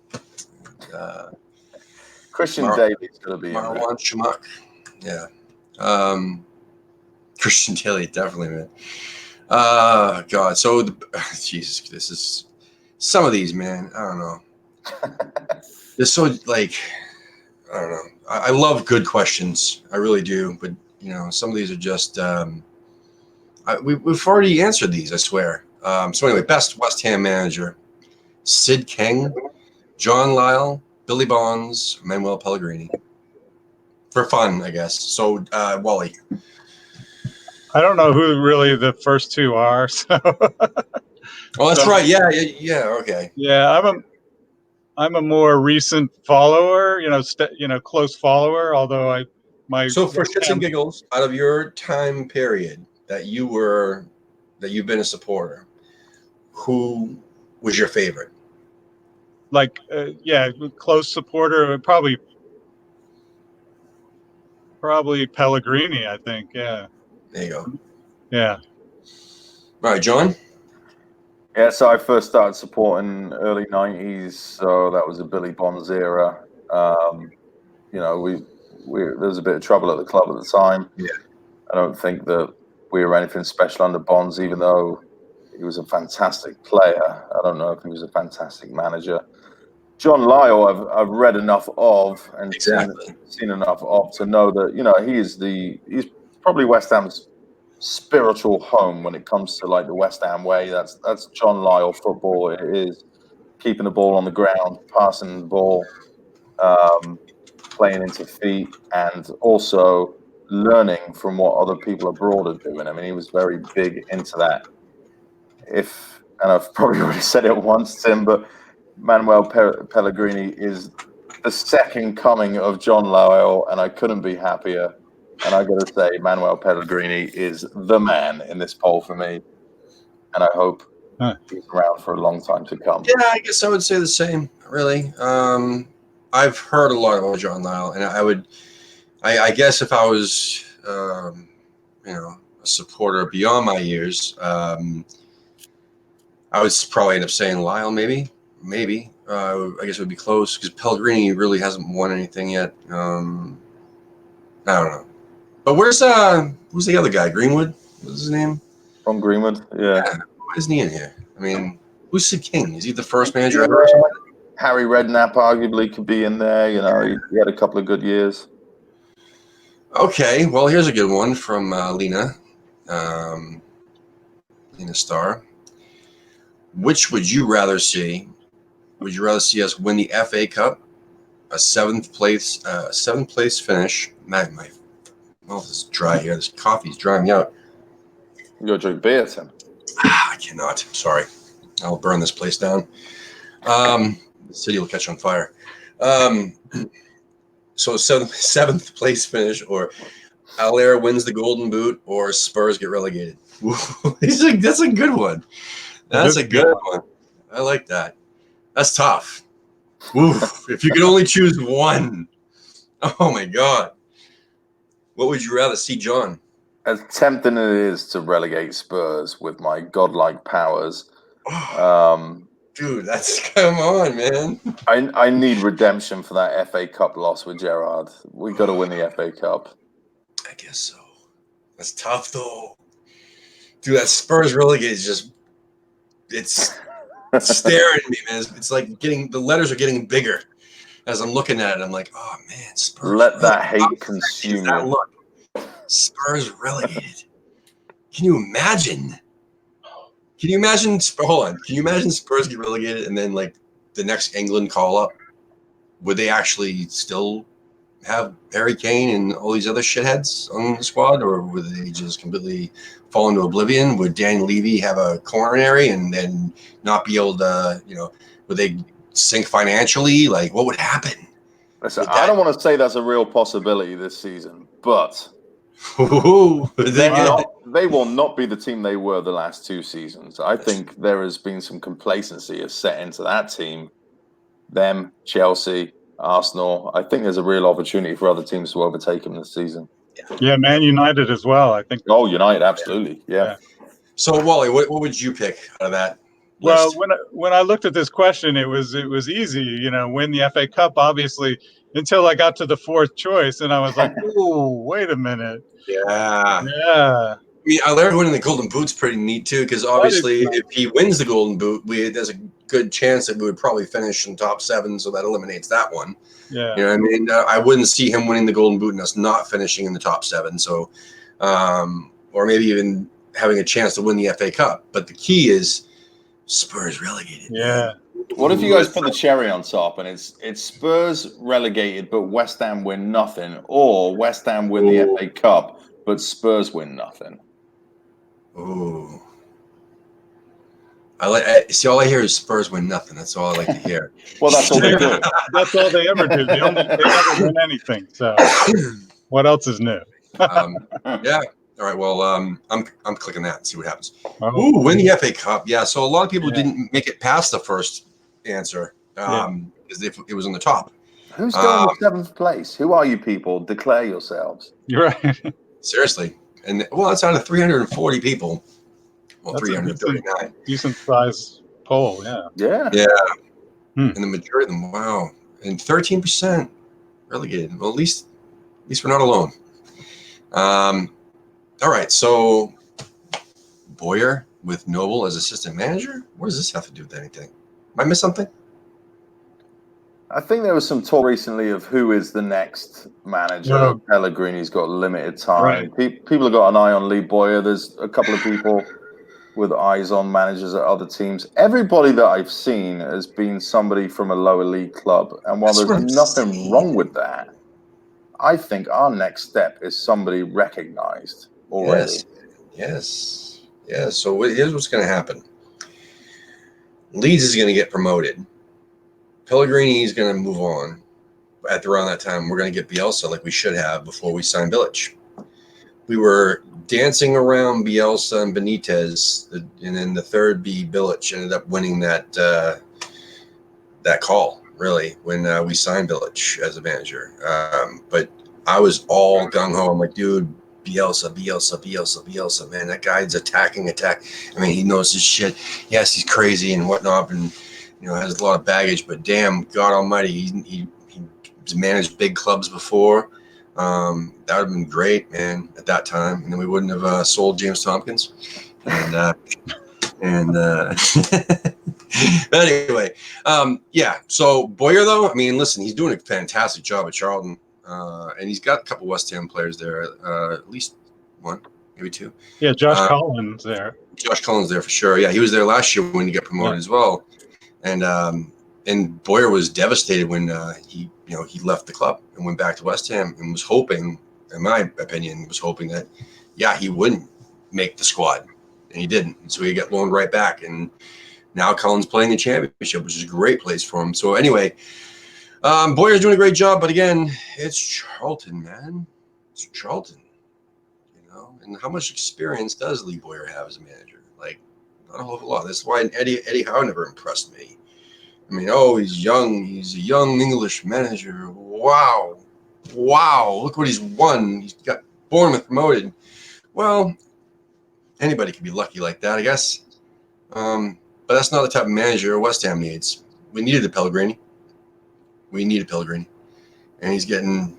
Christian Daly's going to be in there. Marwan Shamak. Yeah. Christian Daly, definitely, man. God. So, Jesus, this is some of these, man. I don't know. They're so, like, I don't know. I love good questions. I really do. But, some of these are just, we've already answered these, I swear. So, anyway, best West Ham manager: Sid King, John Lyle, Billy Bonds, Manuel Pellegrini. For fun, I guess. So, Wally. I don't know who really the first two are. So Oh, that's right. Yeah. Okay. yeah, I'm a more recent follower. Close follower. Although So, for shits and giggles, out of your time period that you've been a supporter, who was your favorite? close supporter. Probably Pellegrini. I think. Yeah. There you go. Yeah. All right, John. Yeah, so I first started supporting early 90s, so that was the Billy Bonds era. There was a bit of trouble at the club at the time. Yeah. I don't think that we were anything special under Bonds, even though he was a fantastic player. I don't know if he was a fantastic manager. John Lyle, I've read enough of and seen enough of to know that he's probably West Ham's spiritual home when it comes to like the West Ham way. That's John Lyle football. It is keeping the ball on the ground, passing the ball, playing into feet, and also learning from what other people abroad are doing. I mean, he was very big into that. And I've probably already said it once, Tim, but Manuel Pellegrini is the second coming of John Lyle, and I couldn't be happier. And I got to say, Manuel Pellegrini is the man in this poll for me, and I hope he's around for a long time to come. Yeah, I guess I would say the same. Really, I've heard a lot about John Lyle, and I guess if I was, a supporter beyond my years, I would probably end up saying Lyle, maybe. I guess it would be close because Pellegrini really hasn't won anything yet. I don't know. But who's the other guy? Greenwood? What's his name? From Greenwood, yeah. Why isn't he in here? I mean, who's Sid King? Is he the first manager ever or something? Harry Redknapp arguably could be in there. He had a couple of good years. Okay, well, here's a good one from Lena. Lena Starr. Which would you rather see? Would you rather see us win the FA Cup, a seventh place finish? My mouth is dry here. This coffee's drying me out. You go drink beer, Tim. I cannot. Sorry. I'll burn this place down. The city will catch on fire. So seventh place finish, or Allaire wins the Golden Boot, or Spurs get relegated. That's a good one. That's a good one. I like that. That's tough. Oof. If you could only choose one. Oh, my God. What would you rather see, John? As tempting as it is to relegate Spurs with my godlike powers, dude, come on, man. I need redemption for that FA Cup loss with Gerrard. We got to win the FA Cup. I guess so. That's tough, though. Dude, that Spurs relegate is it's staring at me, man. It's like the letters are getting bigger as I'm looking at it. I'm like, oh, man, Spurs. Let that hate consume you. Look. Spurs relegated. Can you imagine? Hold on. Can you imagine Spurs get relegated and then like the next England call up? Would they actually still have Harry Kane and all these other shitheads on the squad, or would they just completely fall into oblivion? Would Dan Levy have a coronary and then not be able to, would they sink financially? Like, what would happen? Listen, I don't want to say that's a real possibility this season, but they will not be the team they were the last two seasons. I think there has been some complacency has set into that team. Them, Chelsea, Arsenal. I think there's a real opportunity for other teams to overtake him this season. Yeah, Man United as well. I think. Oh, United, absolutely. Yeah. So, Wally, what would you pick out of that Well, list? when I looked at this question, it was easy. You know, win the FA Cup, obviously, until I got to the fourth choice, and I was like, "Ooh, wait a minute." Yeah. Yeah, I mean, I learned winning the Golden Boot's pretty neat too, because that is obviously, nice. if he wins the Golden Boot, there's a good chance that we would probably finish in top 7, so that eliminates that one. Yeah. You know what I mean? I wouldn't see him winning the Golden Boot and us not finishing in the top 7. So, or maybe even having a chance to win the FA Cup. But the key is Spurs relegated. Yeah. What if you guys put the cherry on top and it's Spurs relegated, but West Ham win nothing, or West Ham win the FA Cup, but Spurs win nothing? Ooh. See, all I hear is Spurs win nothing. That's all I like to hear. Well, that's all they do. That's all they ever do. They never win anything. So, what else is new? Yeah. All right. Well, I'm clicking that and see what happens. Oh, Ooh, win the FA Cup. Yeah. So a lot of people Yeah. didn't make it past the first answer because it was on the top. Who's going with 7th place? Who are you people? Declare yourselves. you're right. Seriously. And well, that's out of 340 people. Well, That's a 339. decent size poll. Yeah. Yeah. Yeah. Hmm. And the majority of them, wow. And 13% relegated. Well, at least we're not alone. All right. So Boyer with Noble as assistant manager? What does this have to do with anything? Am I missed something? I think there was some talk recently of who is the next manager. No. Pellegrini's got limited time. People have got an eye on Lee Boyer. There's a couple of people with eyes on managers at other teams. Everybody that I've seen has been somebody from a lower league club. And while That's what I'm there's nothing saying. wrong with that, I think our next step is somebody recognized already. Yes. So here's what's going to happen. Leeds is going to get promoted. Pellegrini is going to move on. At around that time, we're going to get Bielsa like we should have before we signed Bilic. We were dancing around Bielsa and Benitez, and then the third be Bilic ended up winning that call, really, when we signed Bilic as a manager. But I was all gung-ho. I'm like, dude, Bielsa, man, that guy's attacking. I mean, he knows his shit. Yes, he's crazy and whatnot, and has a lot of baggage, but damn, God almighty, he's managed big clubs before. That would have been great, man, at that time, and then we wouldn't have sold James Tompkins. But anyway, So Boyer, though, I mean, listen, he's doing a fantastic job at Charlton, and he's got a couple West Ham players there, at least one, maybe two. Yeah, Josh Collins there. Josh Collins there for sure. Yeah, he was there last year when he got promoted as well, and Boyer was devastated when he left the club and went back to West Ham and was hoping, in my opinion, that he wouldn't make the squad, and he didn't. And so he got loaned right back, and now Collins playing the championship, which is a great place for him. So anyway, Boyer's doing a great job, but again, it's Charlton, man. It's Charlton, And how much experience does Lee Boyer have as a manager? Like, not a whole lot. That's why Eddie Howe never impressed me. I mean, he's young. He's a young English manager. Wow. Look what he's won. He's got Bournemouth promoted. Well, anybody can be lucky like that, I guess. But that's not the type of manager West Ham needs. We needed a Pellegrini. And he's getting,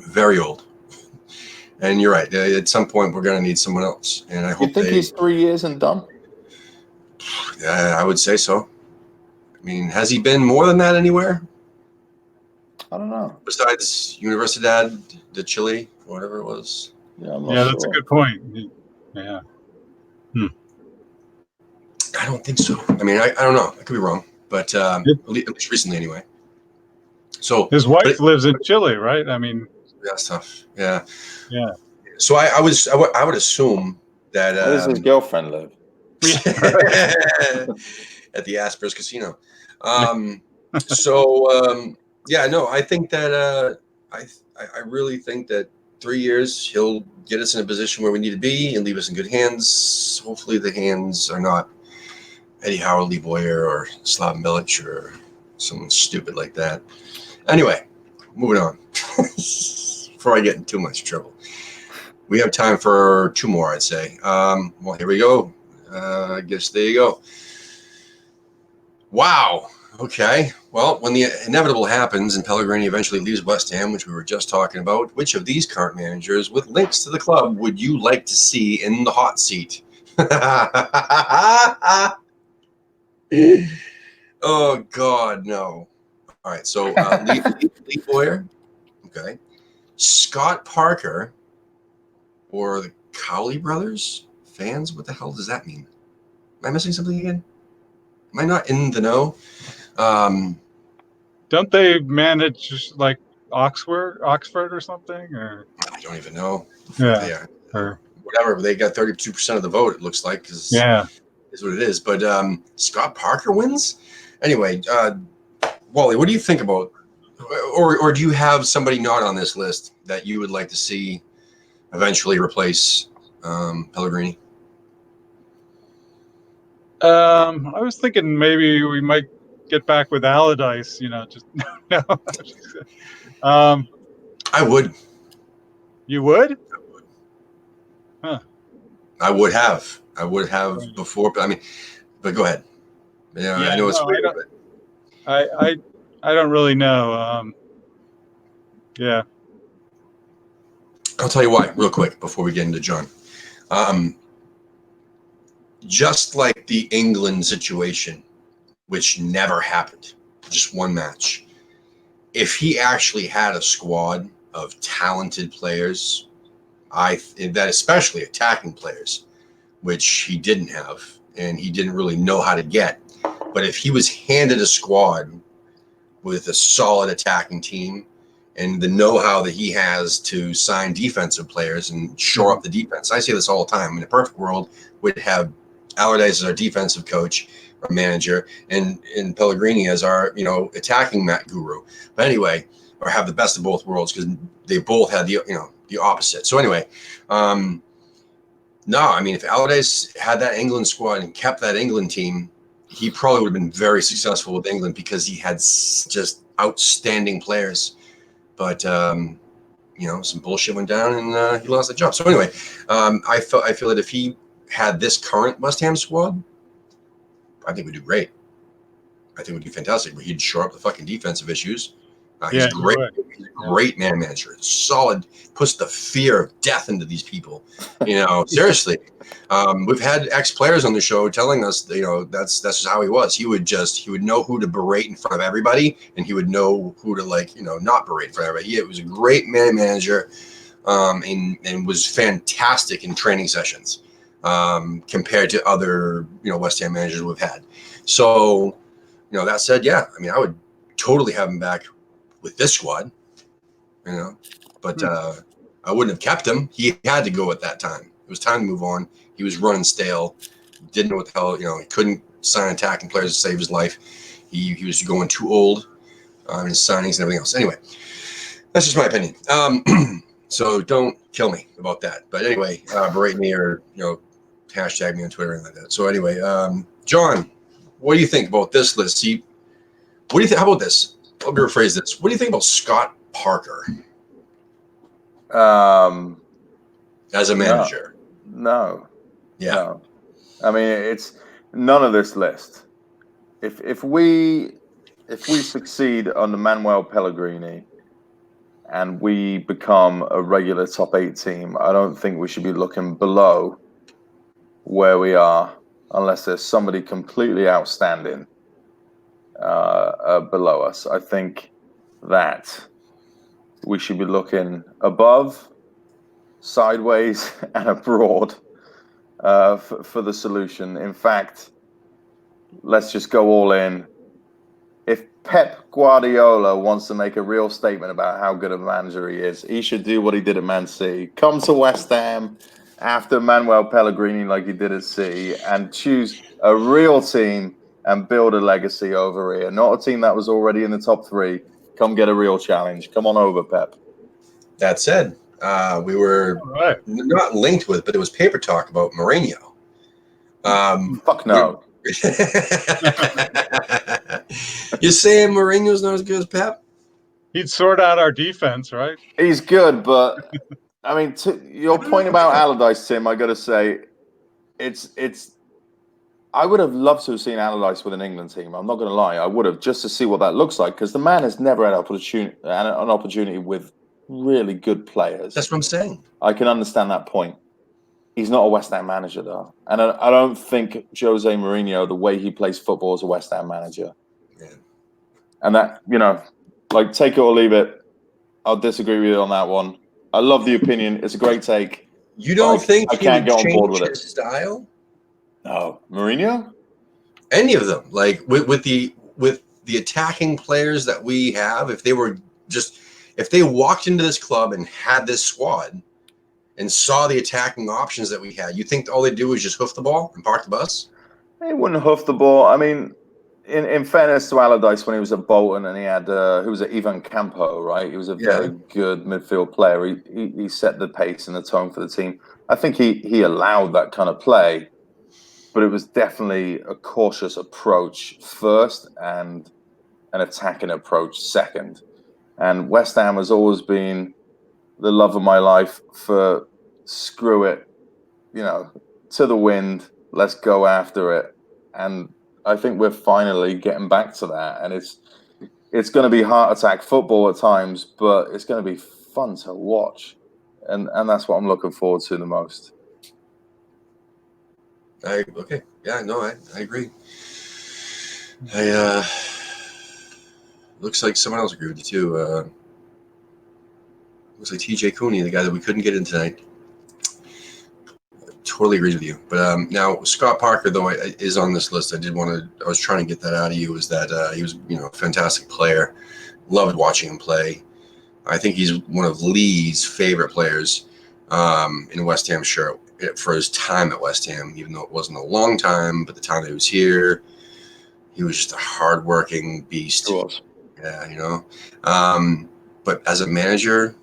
very old. And you're right. At some point, we're going to need someone else. And I hope you think he's 3 years and done? Yeah, I would say so. I mean, has he been more than that anywhere? I don't know. Besides Universidad de Chile, or whatever it was. Yeah, I'm not Yeah, sure. that's a good point. Yeah. I don't think so. I mean, I don't know. I could be wrong. But at least recently anyway. So his wife lives in Chile, right? I mean, that's tough. Yeah. Yeah. So I would assume that Where does his girlfriend live? at the Aspers Casino. I think that I really think that 3 years he'll get us in a position where we need to be and leave us in good hands. Hopefully the hands are not Eddie Howe, Lee Boyer, or Slaven Bilic, or Something stupid like that. Anyway, moving on. Before I get in too much trouble. We have time for 2 more, I'd say. Well, here we go. I guess there you go. Wow. Okay. Well, when the inevitable happens and Pellegrini eventually leaves West Ham, which we were just talking about, which of these current managers with links to the club would you like to see in the hot seat? Oh, God, no. All right. So, Lee Boyer. Okay. Scott Parker or the Cowley brothers? Fans? What the hell does that mean? Am I missing something again? Am I not in the know? Don't they manage like Oxford or something? Or I don't even know. yeah, or whatever. They got 32% of the vote. It looks like because yeah. is what it is. But Scott Parker wins. Anyway, Wally, what do you think about, or do you have somebody not on this list that you would like to see eventually replace Pellegrini? I was thinking maybe we might get back with Allardyce. Just no. I would. You would? Huh. I would have before. But I mean, but go ahead. Yeah, I know it's weird. I don't really know. Yeah. I'll tell you why, real quick, before we get into John. Just like the England situation, which never happened, just one match. If he actually had a squad of talented players, that especially attacking players, which he didn't have, and he didn't really know how to get. But if he was handed a squad with a solid attacking team and the know-how that he has to sign defensive players and shore up the defense, I say this all the time. In a perfect world, we'd have Allardyce as our defensive coach or manager, and Pellegrini as our attacking mat guru. But anyway, or have the best of both worlds because they both had the opposite. So anyway, no, I mean if Allardyce had that England squad and kept that England team, he probably would have been very successful with England because he had just outstanding players. But some bullshit went down and he lost the job. So anyway, I feel that if he had this current West Ham squad, I think we'd do great. I think we'd do fantastic. But he'd shore up the fucking defensive issues. He's great. He's a great man manager. Solid. Puts the fear of death into these people. Seriously. We've had ex-players on the show telling us, that's just how he was. He would know who to berate in front of everybody, and he would know who to not berate in front of everybody. It was a great man manager, and was fantastic in training sessions compared to other West Ham managers we've had. So that said, yeah, I mean I would totally have him back with this squad, but I wouldn't have kept him. He had to go at that time. It was time to move on. He was running stale. Didn't know what the hell, he couldn't sign attacking players to save his life. He was going too old in his signings and everything else. Anyway, that's just my opinion. So don't kill me about that. But anyway, berate me or, hashtag me on Twitter and like that. So anyway, John, what do you think about this list? What do you think? How about this? Let me rephrase this. What do you think about Scott Parker as a manager? No. Yeah. No. I mean, it's none of this list. If we succeed under Manuel Pellegrini and we become a regular top 8 team, I don't think we should be looking below where we are unless there's somebody completely outstanding below us. I think that we should be looking above, sideways, and abroad for the solution. In fact, let's just go all in. If Pep Guardiola wants to make a real statement about how good a manager he is, he should do what he did at Man City. Come to West Ham after Manuel Pellegrini like he did at City and choose a real team and build a legacy over here. Not a team that was already in the top 3. Come get a real challenge. Come on over, Pep. That said, we were not linked with, but it was paper talk about Mourinho. Fuck no. You're saying Mourinho's not as good as Pep? He'd sort out our defense, right? He's good, but I mean, to your point about Allardyce, Tim, I got to say, it's. I would have loved to have seen Allardyce with an England team. I'm not going to lie, I would have, just to see what that looks like, because the man has never had an opportunity with really good players. That's what I'm saying. I can understand that point. He's not a West Ham manager, though. And I don't think Jose Mourinho, the way he plays football, is a West Ham manager. Yeah. And that, like, take it or leave it. I'll disagree with you on that one. I love the opinion. It's a great take. You don't think I he can't would get on board change with his it. style? No. Mourinho? Any of them. Like, with the attacking players that we have, if they walked into this club and had this squad and saw the attacking options that we had, you think all they do is just hoof the ball and park the bus? He wouldn't hoof the ball. I mean, in fairness to Allardyce, when he was at Bolton and he had who was it, Ivan Campo, right? He was a very good midfield player. He set the pace and the tone for the team. I think he allowed that kind of play, but it was definitely a cautious approach first and an attacking approach second. And West Ham has always been the love of my life for screw it, to the wind, let's go after it. And I think we're finally getting back to that. And it's going to be heart attack football at times, but it's going to be fun to watch. And that's what I'm looking forward to the most. Okay. Yeah, no, I agree. Looks like someone else agreed with you too. Looks like TJ Cooney, the guy that we couldn't get in tonight. Totally agrees with you. But now Scott Parker, though, is on this list. I was trying to get that out of you. Is that he was, a fantastic player. Loved watching him play. I think he's one of Lee's favorite players in West Ham shirt for his time at West Ham, even though it wasn't a long time. But the time that he was here, he was just a hardworking beast. He was. Yeah, but as a manager,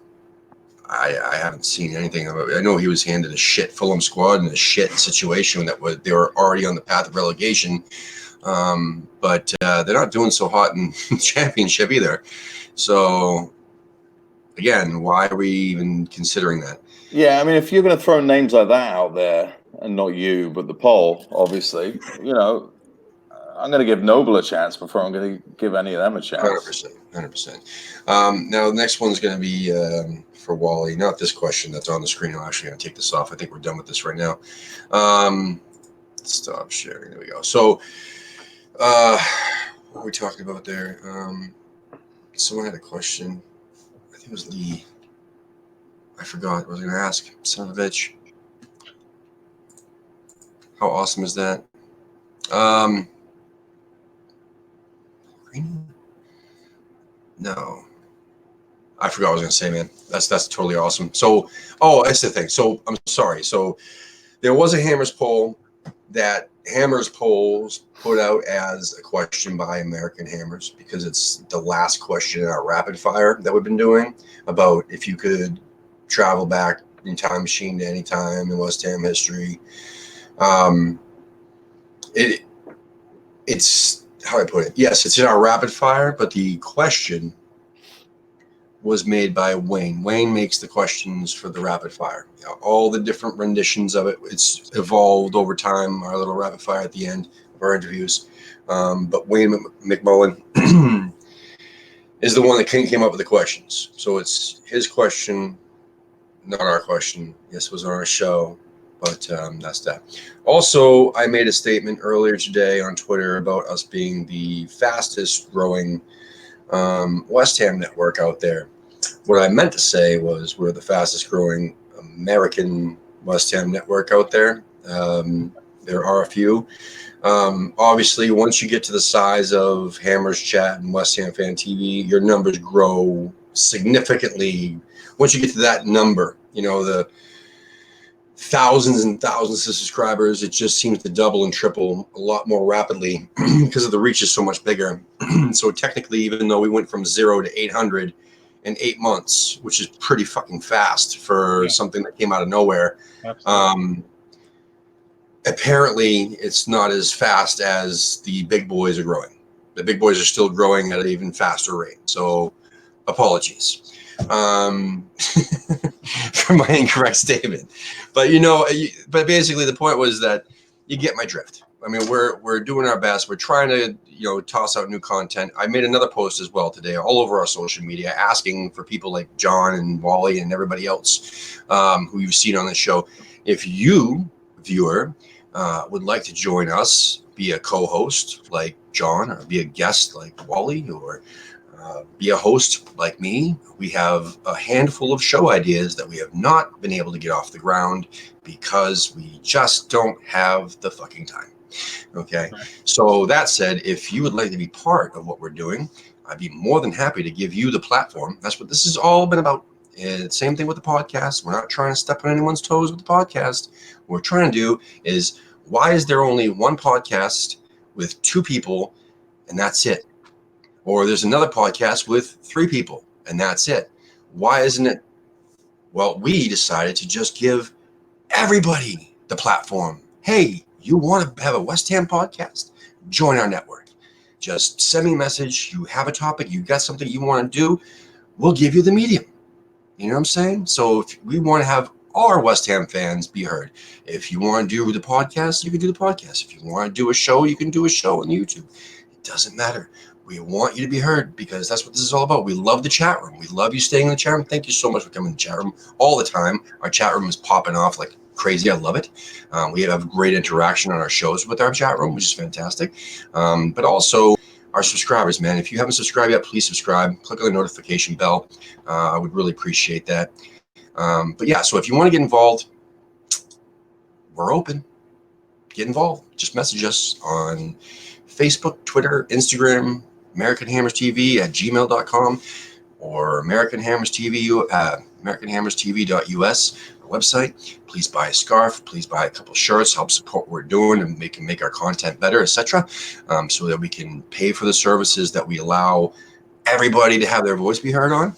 I haven't seen anything of it. I know he was handed a shit Fulham squad in a shit situation they were already on the path of relegation. But they're not doing so hot in the championship either. So again, why are we even considering that? Yeah, I mean, if you're going to throw names like that out there, and not you, but the poll, obviously, I'm going to give Noble a chance before I'm going to give any of them a chance. 100%. Now, the next one's going to be for Wally. Not this question that's on the screen. I'm actually going to take this off. I think we're done with this right now. Stop sharing. There we go. So, what were we talking about there? Someone had a question. I think it was Lee. I forgot what I was going to ask. Son of a bitch. How awesome is that? No. I forgot what I was going to say, man. That's totally awesome. So, that's the thing. So, I'm sorry. So, there was a Hammers poll that Hammers polls put out as a question by American Hammers because it's the last question in our rapid fire that we've been doing about if you could travel back in time machine to any time in West Ham history. It's how I put it. Yes, it's in our rapid fire, but the question was made by Wayne. Wayne makes the questions for the rapid fire. All the different renditions of it. It's evolved over time, our little rapid fire at the end of our interviews. But Wayne McMullen is the one that came up with the questions. So it's his question, not our question. Yes, it was on our show, but that's that. Also, I made a statement earlier today on Twitter about us being the fastest growing West Ham network out there. What I meant to say was we're the fastest growing American West Ham network out there. There are a few. Obviously, once you get to the size of Hammers Chat and West Ham Fan TV, your numbers grow significantly. Once you get to that number, the thousands and thousands of subscribers, it just seems to double and triple a lot more rapidly because of the reach is so much bigger. So technically, even though we went from 0 to 800 in 8 months, which is pretty fucking fast for something that came out of nowhere. Apparently it's not as fast as the big boys are growing. the big boys are still growing at an even faster rate. So apologies for my incorrect statement. But but basically the point was that you get my drift. I mean, we're doing our best. We're trying to, toss out new content. I made another post as well today, all over our social media, asking for people like John and Wally and everybody else who you've seen on the show. If you, viewer, would like to join us, be a co-host like John, or be a guest like Wally, or be a host like me, we have a handful of show ideas that we have not been able to get off the ground because we just don't have the fucking time. Okay. So that said, if you would like to be part of what we're doing, I'd be more than happy to give you the platform. That's what this has all been about. And same thing with the podcast. We're not trying to step on anyone's toes with the podcast. What we're trying to do is, why is there only one podcast with 2 people and that's it? Or there's another podcast with 3 people and that's it. Why isn't it? Well, we decided to just give everybody the platform. Hey, you want to have a West Ham podcast? Join our network. Just send me a message. You have a topic, you got something you want to do, we'll give you the medium. You know what I'm saying? So if we want to have all our West Ham fans be heard. If you want to do the podcast, you can do the podcast. If you want to do a show, you can do a show on YouTube. It doesn't matter. We want you to be heard because that's what this is all about. We love the chat room. We love you staying in the chat room. Thank you so much for coming to the chat room all the time. Our chat room is popping off like crazy. I love it. We have great interaction on our shows with our chat room, which is fantastic. But also our subscribers, man. If you haven't subscribed yet, please subscribe. Click on the notification bell. I would really appreciate that. But yeah, so if you want to get involved, we're open. Get involved. Just message us on Facebook, Twitter, Instagram, American Hammers TV at gmail.com, or American Hammers TV, AmericanHammersTV.us, our website. Please buy a scarf. Please buy a couple shirts. Help support what we're doing and make our content better, etc. So that we can pay for the services that we allow everybody to have their voice be heard on.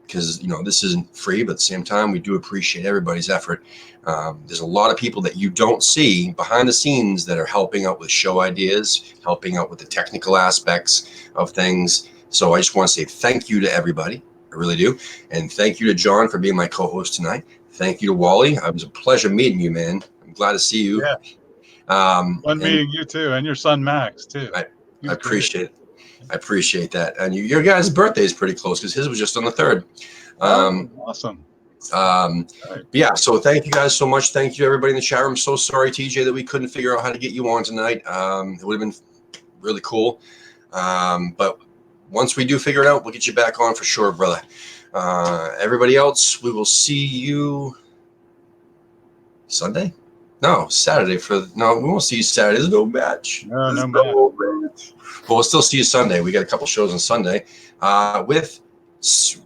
Because this isn't free, but at the same time, we do appreciate everybody's effort. There's a lot of people that you don't see behind the scenes that are helping out with show ideas, helping out with the technical aspects of things. So I just want to say thank you to everybody. I really do. And thank you to John for being my co-host tonight. Thank you to Wally. It was a pleasure meeting you, man. I'm glad to see you. Yeah. Meeting you too, and your son Max too. I appreciate it. I appreciate that. And your guys' birthday is pretty close because his was just on the 3rd. Awesome. But yeah, so thank you guys so much. Thank you, everybody in the chat room. So sorry, TJ, that we couldn't figure out how to get you on tonight. It would have been really cool. But once we do figure it out, we'll get you back on for sure, brother. Everybody else, we will see you Sunday? No, Saturday. We won't see you Saturday. There's no match. No match. But we'll still see you Sunday. We got a couple shows on Sunday with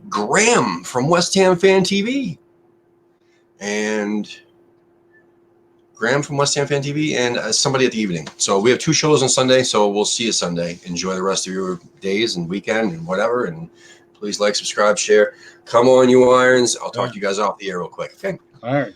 Graham from West Ham Fan TV. And somebody at the evening. So we have 2 shows on Sunday. So we'll see you Sunday. Enjoy the rest of your days and weekend and whatever. And please like, subscribe, share. Come on, you irons. I'll talk to you guys off the air real quick. Okay. All right.